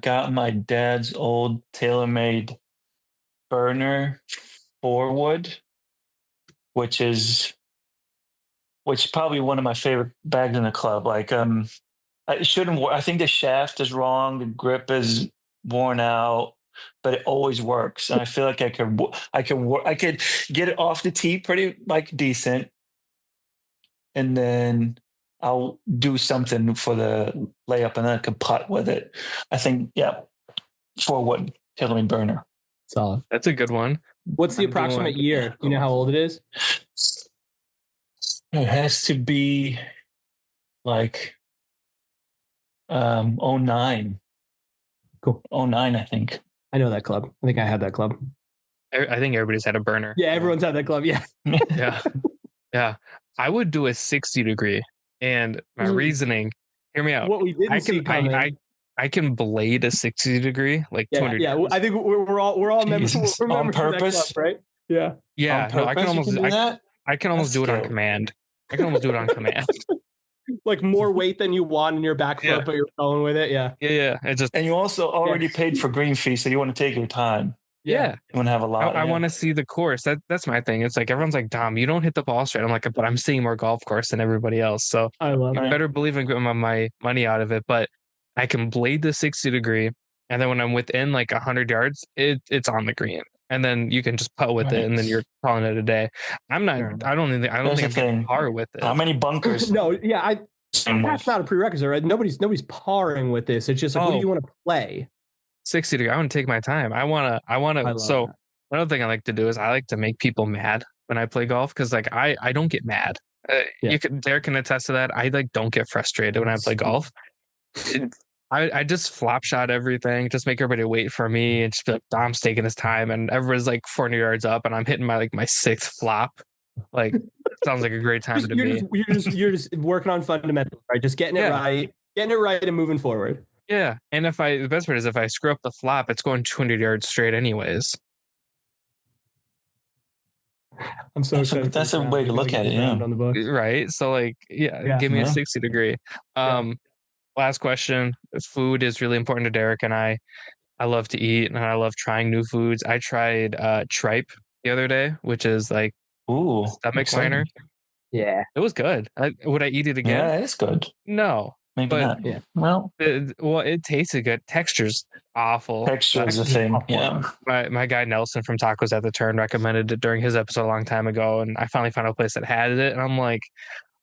[SPEAKER 3] got my dad's old TaylorMade burner forward, which is probably one of my favorite bags in the club. Like it shouldn't work. I think the shaft is wrong, the grip is worn out, but it always works. And I feel like I could get it off the tee pretty like decent, and then I'll do something for the layup, and then I could putt with it. I think, yeah, forward TaylorMade burner.
[SPEAKER 2] Solid.
[SPEAKER 1] That's a good one.
[SPEAKER 2] What's the
[SPEAKER 1] I'm
[SPEAKER 2] approximate
[SPEAKER 1] doing-
[SPEAKER 2] year? You know how old it is?
[SPEAKER 3] It has to be like 09.
[SPEAKER 2] Cool.
[SPEAKER 3] 09, I think.
[SPEAKER 2] I know that club. I think I had that club.
[SPEAKER 1] I think everybody's had a burner.
[SPEAKER 2] Yeah, everyone's had that club. Yeah.
[SPEAKER 1] Yeah. Yeah. I would do a 60 degree. And my reasoning, hear me out.
[SPEAKER 2] What we didn't see coming.
[SPEAKER 1] I can blade a 60 degree, like
[SPEAKER 2] Yeah,
[SPEAKER 1] 200
[SPEAKER 2] yeah.
[SPEAKER 1] yards.
[SPEAKER 2] I think we're all members,
[SPEAKER 3] Jesus.
[SPEAKER 2] we're
[SPEAKER 3] On
[SPEAKER 2] members of that club,
[SPEAKER 3] purpose?
[SPEAKER 2] right? Yeah.
[SPEAKER 1] Yeah,
[SPEAKER 3] On
[SPEAKER 1] no, I can
[SPEAKER 3] purpose you
[SPEAKER 1] almost
[SPEAKER 3] can do that?
[SPEAKER 1] I can almost
[SPEAKER 3] That's
[SPEAKER 1] do it on
[SPEAKER 3] scary.
[SPEAKER 1] command. I can almost do it on command.
[SPEAKER 2] Like more weight than you want in your back foot,
[SPEAKER 1] Yeah.
[SPEAKER 2] but you're going with it. Yeah.
[SPEAKER 1] Yeah. It just
[SPEAKER 3] And you also already paid for green fee, so you want to take your time.
[SPEAKER 1] yeah.
[SPEAKER 3] You want to have a lot.
[SPEAKER 1] I want to see the course. That's my thing. It's like everyone's like, Dom, you don't hit the ball straight. I'm like, but I'm seeing more golf course than everybody else. So
[SPEAKER 2] I love
[SPEAKER 1] you
[SPEAKER 2] it.
[SPEAKER 1] better believe I'm getting my money out of it. But I can blade the 60 degree, and then when I'm within like 100 yards, it's on the green, and then you can just putt with it, and then you're calling it a day. I'm not.
[SPEAKER 2] Sure.
[SPEAKER 1] I don't think I'm getting par with it.
[SPEAKER 3] How many bunkers?
[SPEAKER 2] No, yeah, that's not a prerequisite, right? Nobody's parring with this. It's just like, what do you want to play?
[SPEAKER 1] 60 degree. I want to take my time. I want to. So
[SPEAKER 2] that.
[SPEAKER 1] another thing I like to do is I like to make people mad when I play golf because like I don't get mad. Derek can attest to that. I like don't get frustrated when I play golf. I just flop shot everything, just make everybody wait for me and just be like, Dom's taking his time, and everyone's like 400 yards up, and I'm hitting my sixth flop. Like, sounds like a great time to me.
[SPEAKER 2] You're just working on fundamentals, right? Just getting it right, and moving forward.
[SPEAKER 1] Yeah, and the best part is if I screw up the flop, it's going 200 yards straight anyways.
[SPEAKER 2] I'm so excited.
[SPEAKER 3] That's a way to look at it, yeah.
[SPEAKER 2] On the book.
[SPEAKER 1] Right. So like, give me a 60 degree. Last question. Food is really important to Derek and I. I love to eat and I love trying new foods. I tried tripe the other day, which is like stomach liner.
[SPEAKER 2] Yeah.
[SPEAKER 1] It was good. Would I eat it again?
[SPEAKER 3] Yeah, it's good.
[SPEAKER 1] No.
[SPEAKER 3] Maybe not.
[SPEAKER 2] Yeah.
[SPEAKER 3] Well,
[SPEAKER 1] it tasted good. Texture's awful.
[SPEAKER 3] Texture is a thing. Yeah.
[SPEAKER 1] My guy Nelson from Tacos at the Turn recommended it during his episode a long time ago, and I finally found a place that had it, and I'm like,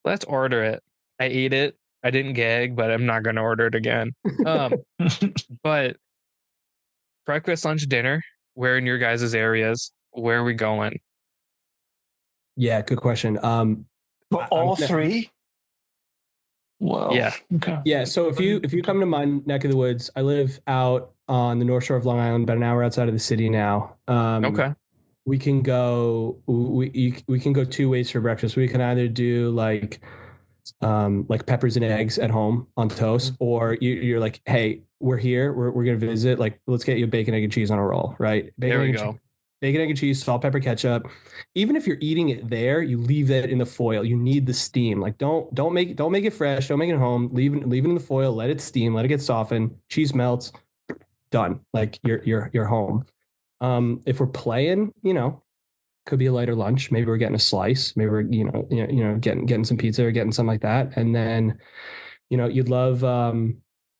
[SPEAKER 1] let's order it. I ate it. I didn't gag, but I'm not going to order it again. But breakfast, lunch, dinner, where in your guys' areas? Where are we going?
[SPEAKER 2] Yeah, good question.
[SPEAKER 3] For all three? Whoa.
[SPEAKER 1] Yeah.
[SPEAKER 2] Okay. Yeah. So if you come to my neck of the woods, I live out on the North Shore of Long Island, about an hour outside of the city now.
[SPEAKER 1] Okay.
[SPEAKER 2] We can go. We can go two ways for breakfast. We can either do like peppers and eggs at home on toast, or you're like, hey, we're here, we're gonna visit. Like, let's get you bacon, egg, and cheese on a roll, right?
[SPEAKER 1] There we go.
[SPEAKER 2] Bacon, egg, and cheese, salt, pepper, ketchup. Even if you're eating it there, you leave that in the foil. You need the steam. Like, don't make it fresh. Don't make it at home. Leave it in the foil. Let it steam. Let it get softened. Cheese melts. Done. Like you're home. If we're playing, could be a lighter lunch. Maybe we're getting a slice. Maybe we're getting some pizza or getting something like that. And then, you'd love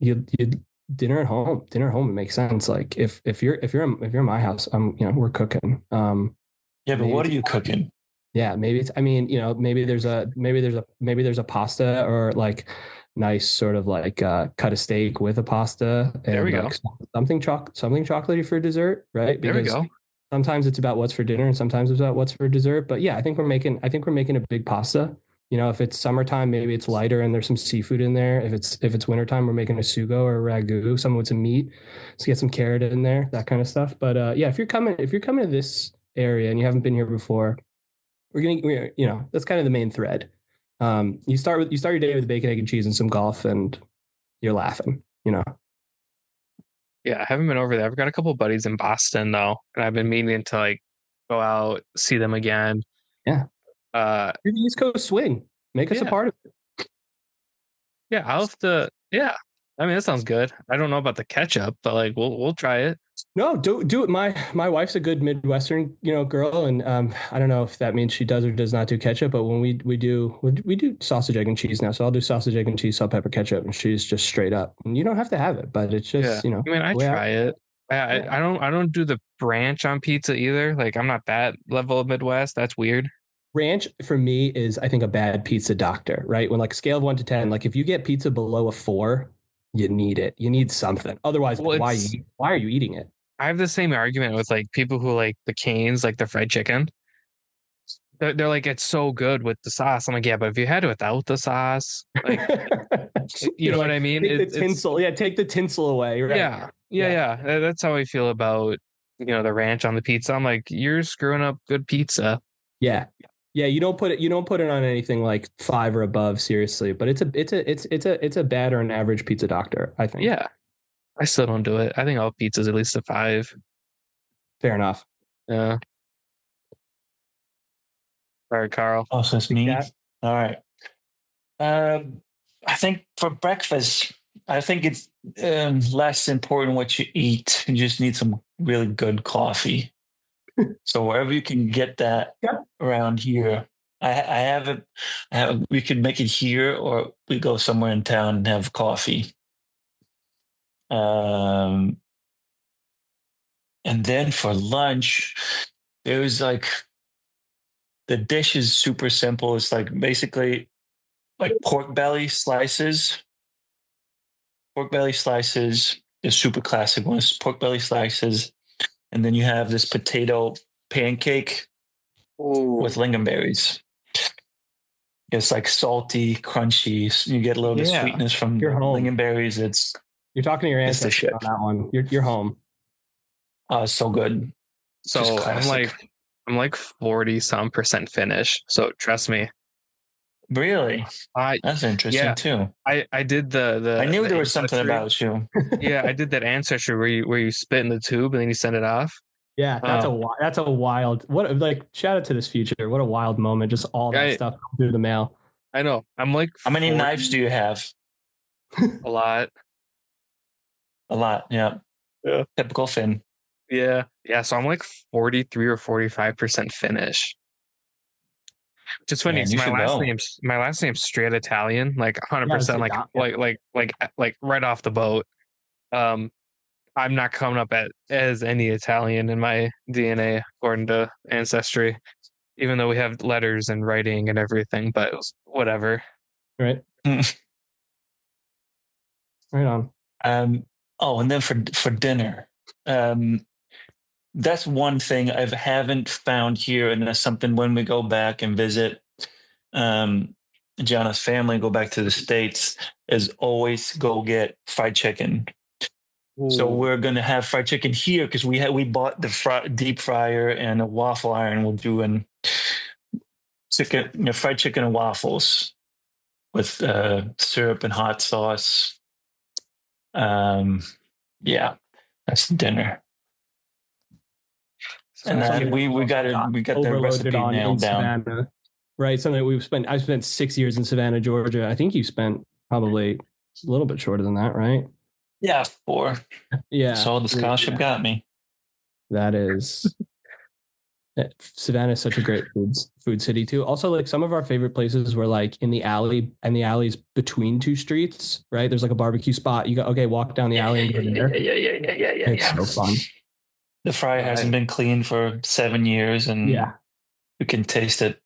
[SPEAKER 2] you'd dinner at home. Dinner at home, it makes sense. Like if you're in my house, we're cooking.
[SPEAKER 3] Yeah, but what are you cooking?
[SPEAKER 2] Yeah, maybe it's. I mean, maybe there's a pasta, or like nice sort of like cut a steak with a pasta. And
[SPEAKER 1] there we go.
[SPEAKER 2] Something chocolatey for dessert, right?
[SPEAKER 1] Because there we go.
[SPEAKER 2] Sometimes it's about what's for dinner, and sometimes it's about what's for dessert. But yeah, I think we're making a big pasta. If it's summertime, maybe it's lighter and there's some seafood in there. If it's wintertime, we're making a sugo or a ragu, something with some meat. Let's get some carrot in there, that kind of stuff. But yeah, if you're coming to this area and you haven't been here before, that's kind of the main thread. You start your day with bacon, egg, and cheese and some golf, and you're laughing.
[SPEAKER 1] Yeah, I haven't been over there. I've got a couple of buddies in Boston though, and I've been meaning to like go out, see them again.
[SPEAKER 2] Yeah. You're the East Coast swing. Make us a part of it.
[SPEAKER 1] Yeah, I'll have to. Yeah, I mean that sounds good. I don't know about the ketchup, but like we'll try it.
[SPEAKER 2] No, do it. My wife's a good Midwestern, girl, and I don't know if that means she does or does not do ketchup, but when we do sausage, egg, and cheese now, so I'll do sausage, egg, and cheese, salt, pepper, ketchup, and she's just straight up. And you don't have to have it, but it's just
[SPEAKER 1] I mean, I try it. I don't do the ranch on pizza either. Like I'm not that level of Midwest. That's weird.
[SPEAKER 2] Ranch for me is, I think, a bad pizza doctor, right? When like scale of 1 to 10, like if you get pizza below a 4, you need it. You need something. Otherwise, why are you eating it?
[SPEAKER 1] I have the same argument with like people who like the Canes, like the fried chicken. They're like, it's so good with the sauce. I'm like, yeah, but if you had it without the sauce, like, you know what I mean?
[SPEAKER 2] Take the tinsel. Yeah, take the tinsel away. Right?
[SPEAKER 1] Yeah. That's how I feel about the ranch on the pizza. I'm like, you're screwing up good pizza.
[SPEAKER 2] Yeah. You don't put it on anything like 5 or above, seriously. But it's a bad or an average pizza doctor, I think.
[SPEAKER 1] Yeah. I still don't do it. I think all pizza's at least a five.
[SPEAKER 2] Fair enough.
[SPEAKER 1] Yeah. All right, Carl.
[SPEAKER 3] Oh, so it's
[SPEAKER 2] Big
[SPEAKER 3] me.
[SPEAKER 2] cat.
[SPEAKER 3] All right. Um, I think for breakfast, I think it's less important what you eat. You just need some really good coffee. So wherever you can get that
[SPEAKER 2] Yeah.
[SPEAKER 3] around here, I have it. We could make it here, or we go somewhere in town and have coffee. Um, and then for lunch, there's like the dish is super simple. It's like basically like pork belly slices, the super classic ones, pork belly slices, and then you have this potato pancake with
[SPEAKER 1] Oh,
[SPEAKER 3] lingonberries. It's like salty, crunchy. You get a little bit of
[SPEAKER 1] yeah.
[SPEAKER 3] sweetness from
[SPEAKER 2] You're
[SPEAKER 3] the
[SPEAKER 2] home.
[SPEAKER 3] lingonberries.
[SPEAKER 2] You're talking to your
[SPEAKER 3] It's the
[SPEAKER 2] ancestors on
[SPEAKER 3] shit.
[SPEAKER 2] that one. You're home.
[SPEAKER 3] It's so good. Just
[SPEAKER 1] So
[SPEAKER 3] classic.
[SPEAKER 1] I'm like 40 some percent Finnish. So trust me.
[SPEAKER 3] Really?
[SPEAKER 1] I
[SPEAKER 3] That's interesting
[SPEAKER 1] yeah.
[SPEAKER 3] too.
[SPEAKER 1] I did
[SPEAKER 3] I knew
[SPEAKER 1] the
[SPEAKER 3] there was something
[SPEAKER 1] ancestry.
[SPEAKER 3] about you.
[SPEAKER 1] Yeah, I did that ancestry where you spit in the tube and then you send it off.
[SPEAKER 2] Yeah,
[SPEAKER 1] Uh,
[SPEAKER 2] that's a wild what like shout out to this future. What a wild moment. Just all that
[SPEAKER 1] I
[SPEAKER 2] stuff through the mail.
[SPEAKER 1] I know. I'm like
[SPEAKER 3] How many knives do
[SPEAKER 1] 40
[SPEAKER 3] you have?
[SPEAKER 1] a lot.
[SPEAKER 3] A lot. Yeah.
[SPEAKER 1] Yeah.
[SPEAKER 3] Typical Finn.
[SPEAKER 1] Yeah. Yeah. So I'm like 43 or 45% Finnish. Which is funny
[SPEAKER 3] Man,
[SPEAKER 1] because
[SPEAKER 3] you should go.
[SPEAKER 1] my last name's straight Italian, like
[SPEAKER 2] Yeah, it's
[SPEAKER 1] 100%
[SPEAKER 2] like yeah.
[SPEAKER 1] like right off the boat. Um, I'm not coming up as any Italian in my DNA according to Ancestry, even though we have letters and writing and everything, but whatever.
[SPEAKER 2] Right. Right on.
[SPEAKER 3] um, oh, and then for dinner, um, that's one thing I haven't found here, and that's something when we go back and visit um, Gianna's family, go back to the States, is always go get fried chicken. So
[SPEAKER 1] Ooh.
[SPEAKER 3] we're gonna have fried chicken here because we bought the deep fryer and a waffle iron. We'll do an chicken, fried chicken and waffles with syrup and hot sauce. Um, yeah, that's dinner. And
[SPEAKER 1] Yeah.
[SPEAKER 3] then
[SPEAKER 2] Something that we also got
[SPEAKER 3] we got the
[SPEAKER 2] overloaded
[SPEAKER 3] recipe
[SPEAKER 2] on in
[SPEAKER 3] nailed down.
[SPEAKER 2] Savannah. Right. Something that I spent 6 years in Savannah, Georgia. I think you spent probably a little bit shorter than that, right?
[SPEAKER 3] Yeah, 4.
[SPEAKER 2] Yeah.
[SPEAKER 3] So the scholarship
[SPEAKER 2] Yeah.
[SPEAKER 3] got me.
[SPEAKER 2] That is Savannah is such a great food city too. Also, like some of our favorite places were like in the alley and the alleys between two streets, right? There's like a barbecue spot. You go, okay, walk down the
[SPEAKER 3] Yeah,
[SPEAKER 2] alley
[SPEAKER 3] yeah,
[SPEAKER 2] and
[SPEAKER 3] yeah,
[SPEAKER 2] go
[SPEAKER 3] yeah,
[SPEAKER 2] there.
[SPEAKER 3] yeah, yeah, yeah, yeah, yeah,
[SPEAKER 2] It's
[SPEAKER 3] yeah.
[SPEAKER 2] so fun.
[SPEAKER 3] The fryer hasn't been cleaned for 7 years, and
[SPEAKER 2] Yeah.
[SPEAKER 3] you can taste it.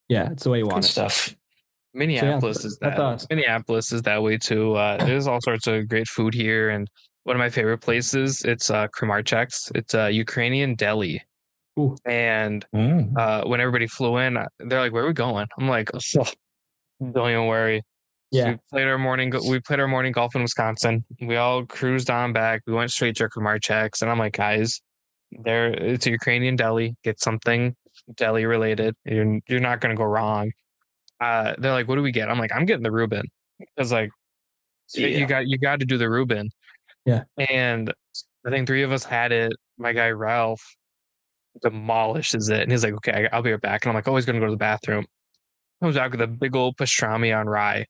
[SPEAKER 2] Yeah. It's the way you
[SPEAKER 3] Good
[SPEAKER 2] want it.
[SPEAKER 3] stuff.
[SPEAKER 2] So yeah,
[SPEAKER 1] Minneapolis is
[SPEAKER 2] that's
[SPEAKER 1] that.
[SPEAKER 2] us.
[SPEAKER 1] Minneapolis is that way too. There's all sorts of great food here, and one of my favorite places, it's Kremarchek's. It's a Ukrainian deli.
[SPEAKER 2] Ooh.
[SPEAKER 1] And
[SPEAKER 3] Mm.
[SPEAKER 1] when everybody flew in, they're like, "Where are we going?" I'm like, "Oh, don't even worry."
[SPEAKER 2] Yeah.
[SPEAKER 1] We played our morning golf in Wisconsin. We all cruised on back. We went straight to Kremarchek's, and I'm like, "Guys, it's a Ukrainian deli. Get something deli related. You're not gonna go wrong." They're like, "What do we get?" I'm like, "I'm getting the Reuben," because like
[SPEAKER 3] Yeah.
[SPEAKER 1] you got to do the Reuben.
[SPEAKER 2] Yeah.
[SPEAKER 1] And I think three of us had it. My guy Ralph demolishes it, and he's like, "Okay, I'll be right back." And I'm like, "Oh, he's gonna go to the bathroom." Comes out with a big old pastrami on rye,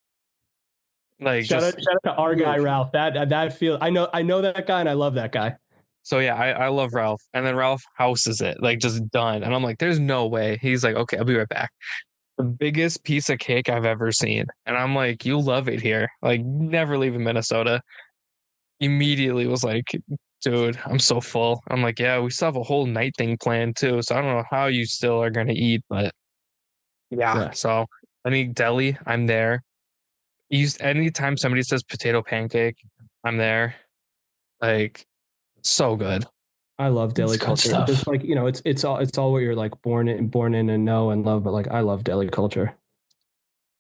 [SPEAKER 1] like just
[SPEAKER 2] Shout out to our guy
[SPEAKER 1] oof.
[SPEAKER 2] Ralph. That feel I know that guy and I love that guy.
[SPEAKER 1] So yeah, I love Ralph, and then Ralph houses it, like just done, and I'm like, "There's no way." He's like, "Okay, I'll be right back." The biggest piece of cake I've ever seen, and I'm like, "You love it here, like never leaving Minnesota." Immediately was like, "Dude, I'm so full." I'm like, "Yeah, we still have a whole night thing planned too, so I don't know how you still are gonna eat, but yeah."
[SPEAKER 2] Yeah.
[SPEAKER 1] So any deli, I'm there. Anytime somebody says potato pancake, I'm there. Like so good.
[SPEAKER 2] I love
[SPEAKER 3] It's
[SPEAKER 2] deli
[SPEAKER 3] good
[SPEAKER 2] culture. Just
[SPEAKER 3] stuff.
[SPEAKER 2] like, it's all what you're like born in and know and love, but like I love deli culture.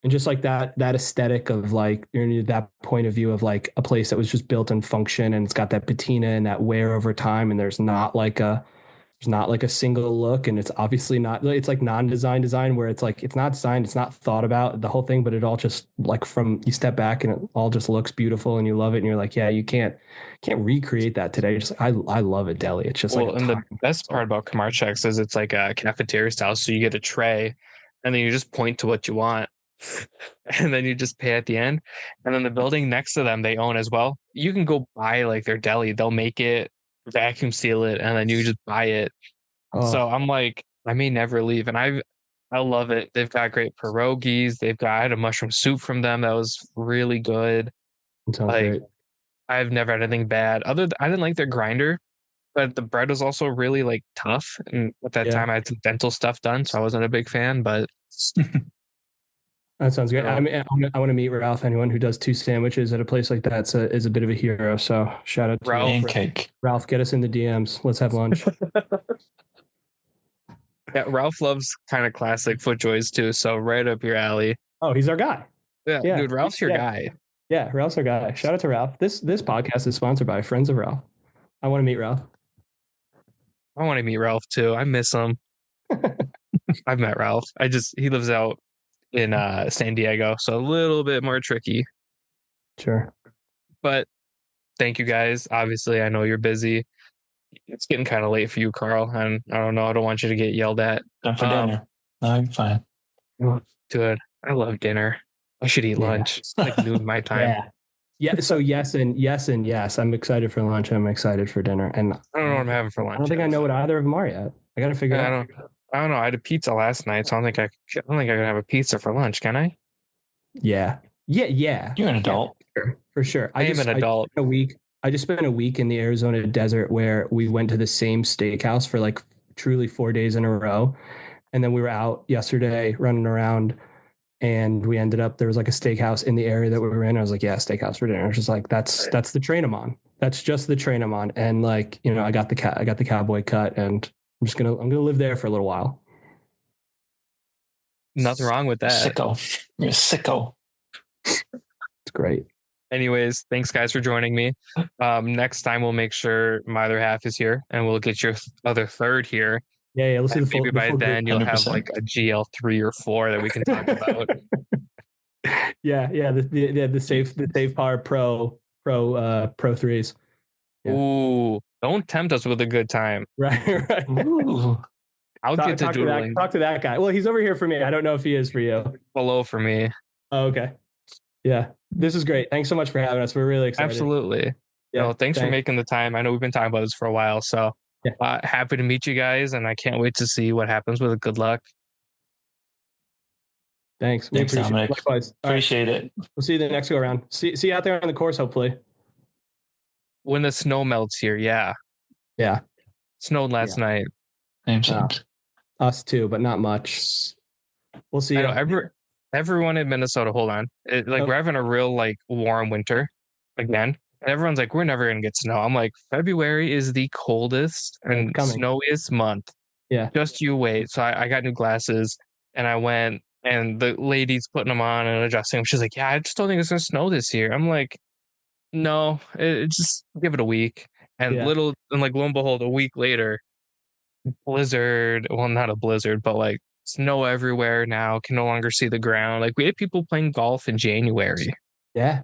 [SPEAKER 2] And just like that aesthetic of like that point of view of like a place that was just built in function and it's got that patina and that wear over time and there's not like There's not like a single look, and it's obviously not. It's like non-design design where it's like it's not designed, it's not thought about the whole thing, but it all just like from you step back and it all just looks beautiful and you love it, and you're like, yeah, you can't recreate that today. Just I love a deli. It's just like
[SPEAKER 1] Well,
[SPEAKER 2] a
[SPEAKER 1] and the
[SPEAKER 2] time
[SPEAKER 1] best part
[SPEAKER 2] capsule.
[SPEAKER 1] about Kamar checks is it's like a cafeteria style, so you get a tray, and then you just point to what you want, and then you just pay at the end. And then the building next to them they own as well. You can go buy like their deli. They'll make it, vacuum seal it, and then you just buy it.
[SPEAKER 2] Oh,
[SPEAKER 1] So I'm like, I may never leave, and I love it. They've got great pierogies. I had a mushroom soup from them that was really good.
[SPEAKER 2] it sounds
[SPEAKER 1] Like
[SPEAKER 2] great.
[SPEAKER 1] I've never had anything bad. I didn't like their grinder, but the bread was also really like tough. And at that
[SPEAKER 2] Yeah,
[SPEAKER 1] time, I had some dental stuff done, so I wasn't a big fan. But
[SPEAKER 2] that sounds great. I
[SPEAKER 1] so,
[SPEAKER 2] mean, I want to meet Ralph. Anyone who does 2 sandwiches at a place like that is a bit of a hero. So shout out to you,
[SPEAKER 1] Ralph,
[SPEAKER 3] Pancake.
[SPEAKER 2] Ralph. Get us in the DMs. Let's have lunch.
[SPEAKER 1] yeah, Ralph loves kind of classic FootJoys too. So right up your alley.
[SPEAKER 2] Oh, he's our guy.
[SPEAKER 1] Yeah,
[SPEAKER 2] Yeah,
[SPEAKER 1] dude, Ralph's your
[SPEAKER 2] yeah,
[SPEAKER 1] guy.
[SPEAKER 2] yeah. Ralph's our guy. Shout out to Ralph. This podcast is sponsored by Friends of Ralph. I want to meet Ralph.
[SPEAKER 1] I want to meet Ralph too. I miss him. I've met Ralph. He lives out in San Diego, so a little bit more tricky.
[SPEAKER 2] Sure.
[SPEAKER 1] But thank you guys. Obviously, I know you're busy. It's getting kind of late for you, Karl, and I don't know. I don't want you to get yelled at.
[SPEAKER 3] Done for dinner. No, I'm fine.
[SPEAKER 1] Dude, I love dinner. I should eat
[SPEAKER 2] Yeah.
[SPEAKER 1] lunch. It's like noon my time.
[SPEAKER 2] Yeah. Yeah. So yes and yes. I'm excited for lunch. I'm excited for dinner. And
[SPEAKER 1] I don't know what I'm having for lunch.
[SPEAKER 2] I don't think I
[SPEAKER 1] yet.
[SPEAKER 2] know what either of them are yet. I got to figure it
[SPEAKER 1] I
[SPEAKER 2] out.
[SPEAKER 1] don't know. I had a pizza last night, so I don't think I can have a pizza for lunch, can I?
[SPEAKER 2] Yeah. Yeah.
[SPEAKER 3] You're an adult.
[SPEAKER 2] For sure.
[SPEAKER 1] I am an adult.
[SPEAKER 2] I just spent a week in the Arizona desert where we went to the same steakhouse for like truly 4 days in a row. And then we were out yesterday running around and we ended up, there was like a steakhouse in the area that we were in. I was like, yeah, steakhouse for dinner. I was just like, that's the train I'm on. That's just the train I'm on. And like, I got the cowboy cut and I'm going to live there for a little while.
[SPEAKER 1] Nothing wrong with that.
[SPEAKER 3] Sicko. You're a sicko.
[SPEAKER 2] It's great.
[SPEAKER 1] Anyways, thanks guys for joining me. Next time we'll make sure my other half is here and we'll get your other third here.
[SPEAKER 2] Yeah. Let's do the full.
[SPEAKER 1] Maybe by then you'll have
[SPEAKER 3] 100%.
[SPEAKER 1] like a GL3 or 4 that we can talk about.
[SPEAKER 2] Yeah. The Save Power Pro threes. Yeah.
[SPEAKER 1] Ooh, don't tempt us with a good time.
[SPEAKER 2] Right.
[SPEAKER 3] Ooh.
[SPEAKER 1] I'll get to doodling
[SPEAKER 2] talk to that guy. Well, he's over here for me. I don't know if he is for you.
[SPEAKER 1] below for me.
[SPEAKER 2] Oh, okay. Yeah. This is great. Thanks so much for having us. We're really excited.
[SPEAKER 1] Absolutely.
[SPEAKER 2] Yeah.
[SPEAKER 1] No, thanks for making the time. I know we've been talking about this for a while, so
[SPEAKER 2] Yeah.
[SPEAKER 1] happy to meet you guys, and I can't wait to see what happens with GoodLuck.
[SPEAKER 2] Thanks. We
[SPEAKER 3] Thanks,
[SPEAKER 2] appreciate
[SPEAKER 3] Dominic.
[SPEAKER 2] it. Likewise. All right.
[SPEAKER 3] Appreciate it.
[SPEAKER 2] We'll see you the next go around. See you out there on the course, hopefully.
[SPEAKER 1] When the snow melts here, yeah.
[SPEAKER 2] Yeah.
[SPEAKER 1] Snowed last night.
[SPEAKER 3] Same.
[SPEAKER 2] Us too, but not much. We'll see.
[SPEAKER 1] I know everyone in Minnesota, hold on. We're having a real like warm winter again. And everyone's like, we're never gonna get snow. I'm like, February is the coldest and snowiest month.
[SPEAKER 2] Yeah.
[SPEAKER 1] Just you wait. So I got new glasses and I went and the lady's putting them on and adjusting them. She's like, yeah, I just don't think it's gonna snow this year. I'm like, no, it just give it a week. And lo and behold, a week later, blizzard. Well, not a blizzard, but like snow everywhere now. Can no longer see the ground. Like we had people playing golf in January.
[SPEAKER 2] Yeah.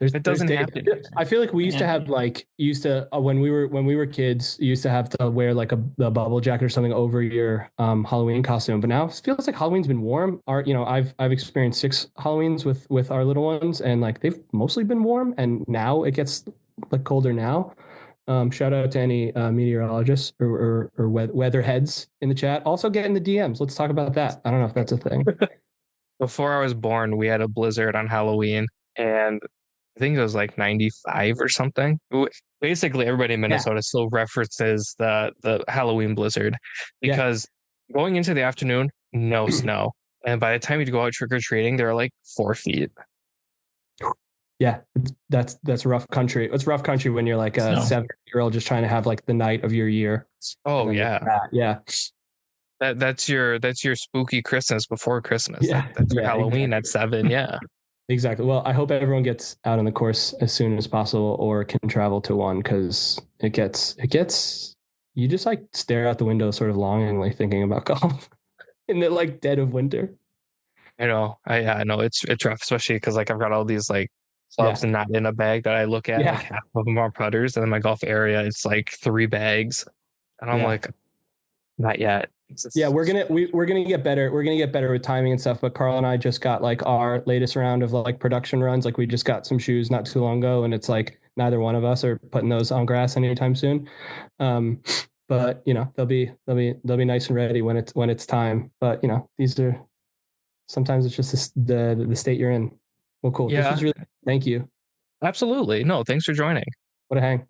[SPEAKER 1] It doesn't happen.
[SPEAKER 2] I feel like we used to have when we were kids, you used to have to wear like a bubble jacket or something over your Halloween costume. But now it feels like Halloween's been warm. I've experienced 6 Halloweens with our little ones, and like they've mostly been warm. And now it gets like colder now. Shout out to any meteorologists or weather heads in the chat. Also get in the DMs. Let's talk about that. I don't know if that's a thing.
[SPEAKER 1] Before I was born, we had a blizzard on Halloween, and I think it was like 95 or something. Basically, everybody in Minnesota still references the Halloween blizzard because going into the afternoon, no snow. And by the time you go out trick-or-treating, they're like 4 feet.
[SPEAKER 2] Yeah, that's rough country. It's rough country when you're like a 7-year-old just trying to have like the night of your year.
[SPEAKER 1] Oh yeah.
[SPEAKER 2] Yeah.
[SPEAKER 1] That's your spooky Christmas before Christmas.
[SPEAKER 2] Yeah.
[SPEAKER 1] That's your Halloween at 7. Yeah.
[SPEAKER 2] Exactly. Well, I hope everyone gets out on the course as soon as possible or can travel to one because it gets you just like stare out the window sort of longingly thinking about golf in the like dead of winter.
[SPEAKER 1] I know it's rough, especially because like I've got all these like clubs
[SPEAKER 2] Yeah.
[SPEAKER 1] and not in a bag that I look at. Like
[SPEAKER 2] Yeah.
[SPEAKER 1] half of them are putters, and in my golf area, it's like 3 bags, and I'm
[SPEAKER 2] Yeah.
[SPEAKER 1] like, not yet.
[SPEAKER 2] Yeah, we're gonna get better. We're gonna get better with timing and stuff. But Carl and I just got like our latest round of like production runs. Like we just got some shoes not too long ago, and it's like neither one of us are putting those on grass anytime soon. Um, but you know they'll be nice and ready when it's time. But you know these are sometimes it's just the state you're in. Well, cool. This
[SPEAKER 1] Yeah,
[SPEAKER 2] was really thank you.
[SPEAKER 1] absolutely. No, thanks for joining.
[SPEAKER 2] What a hang.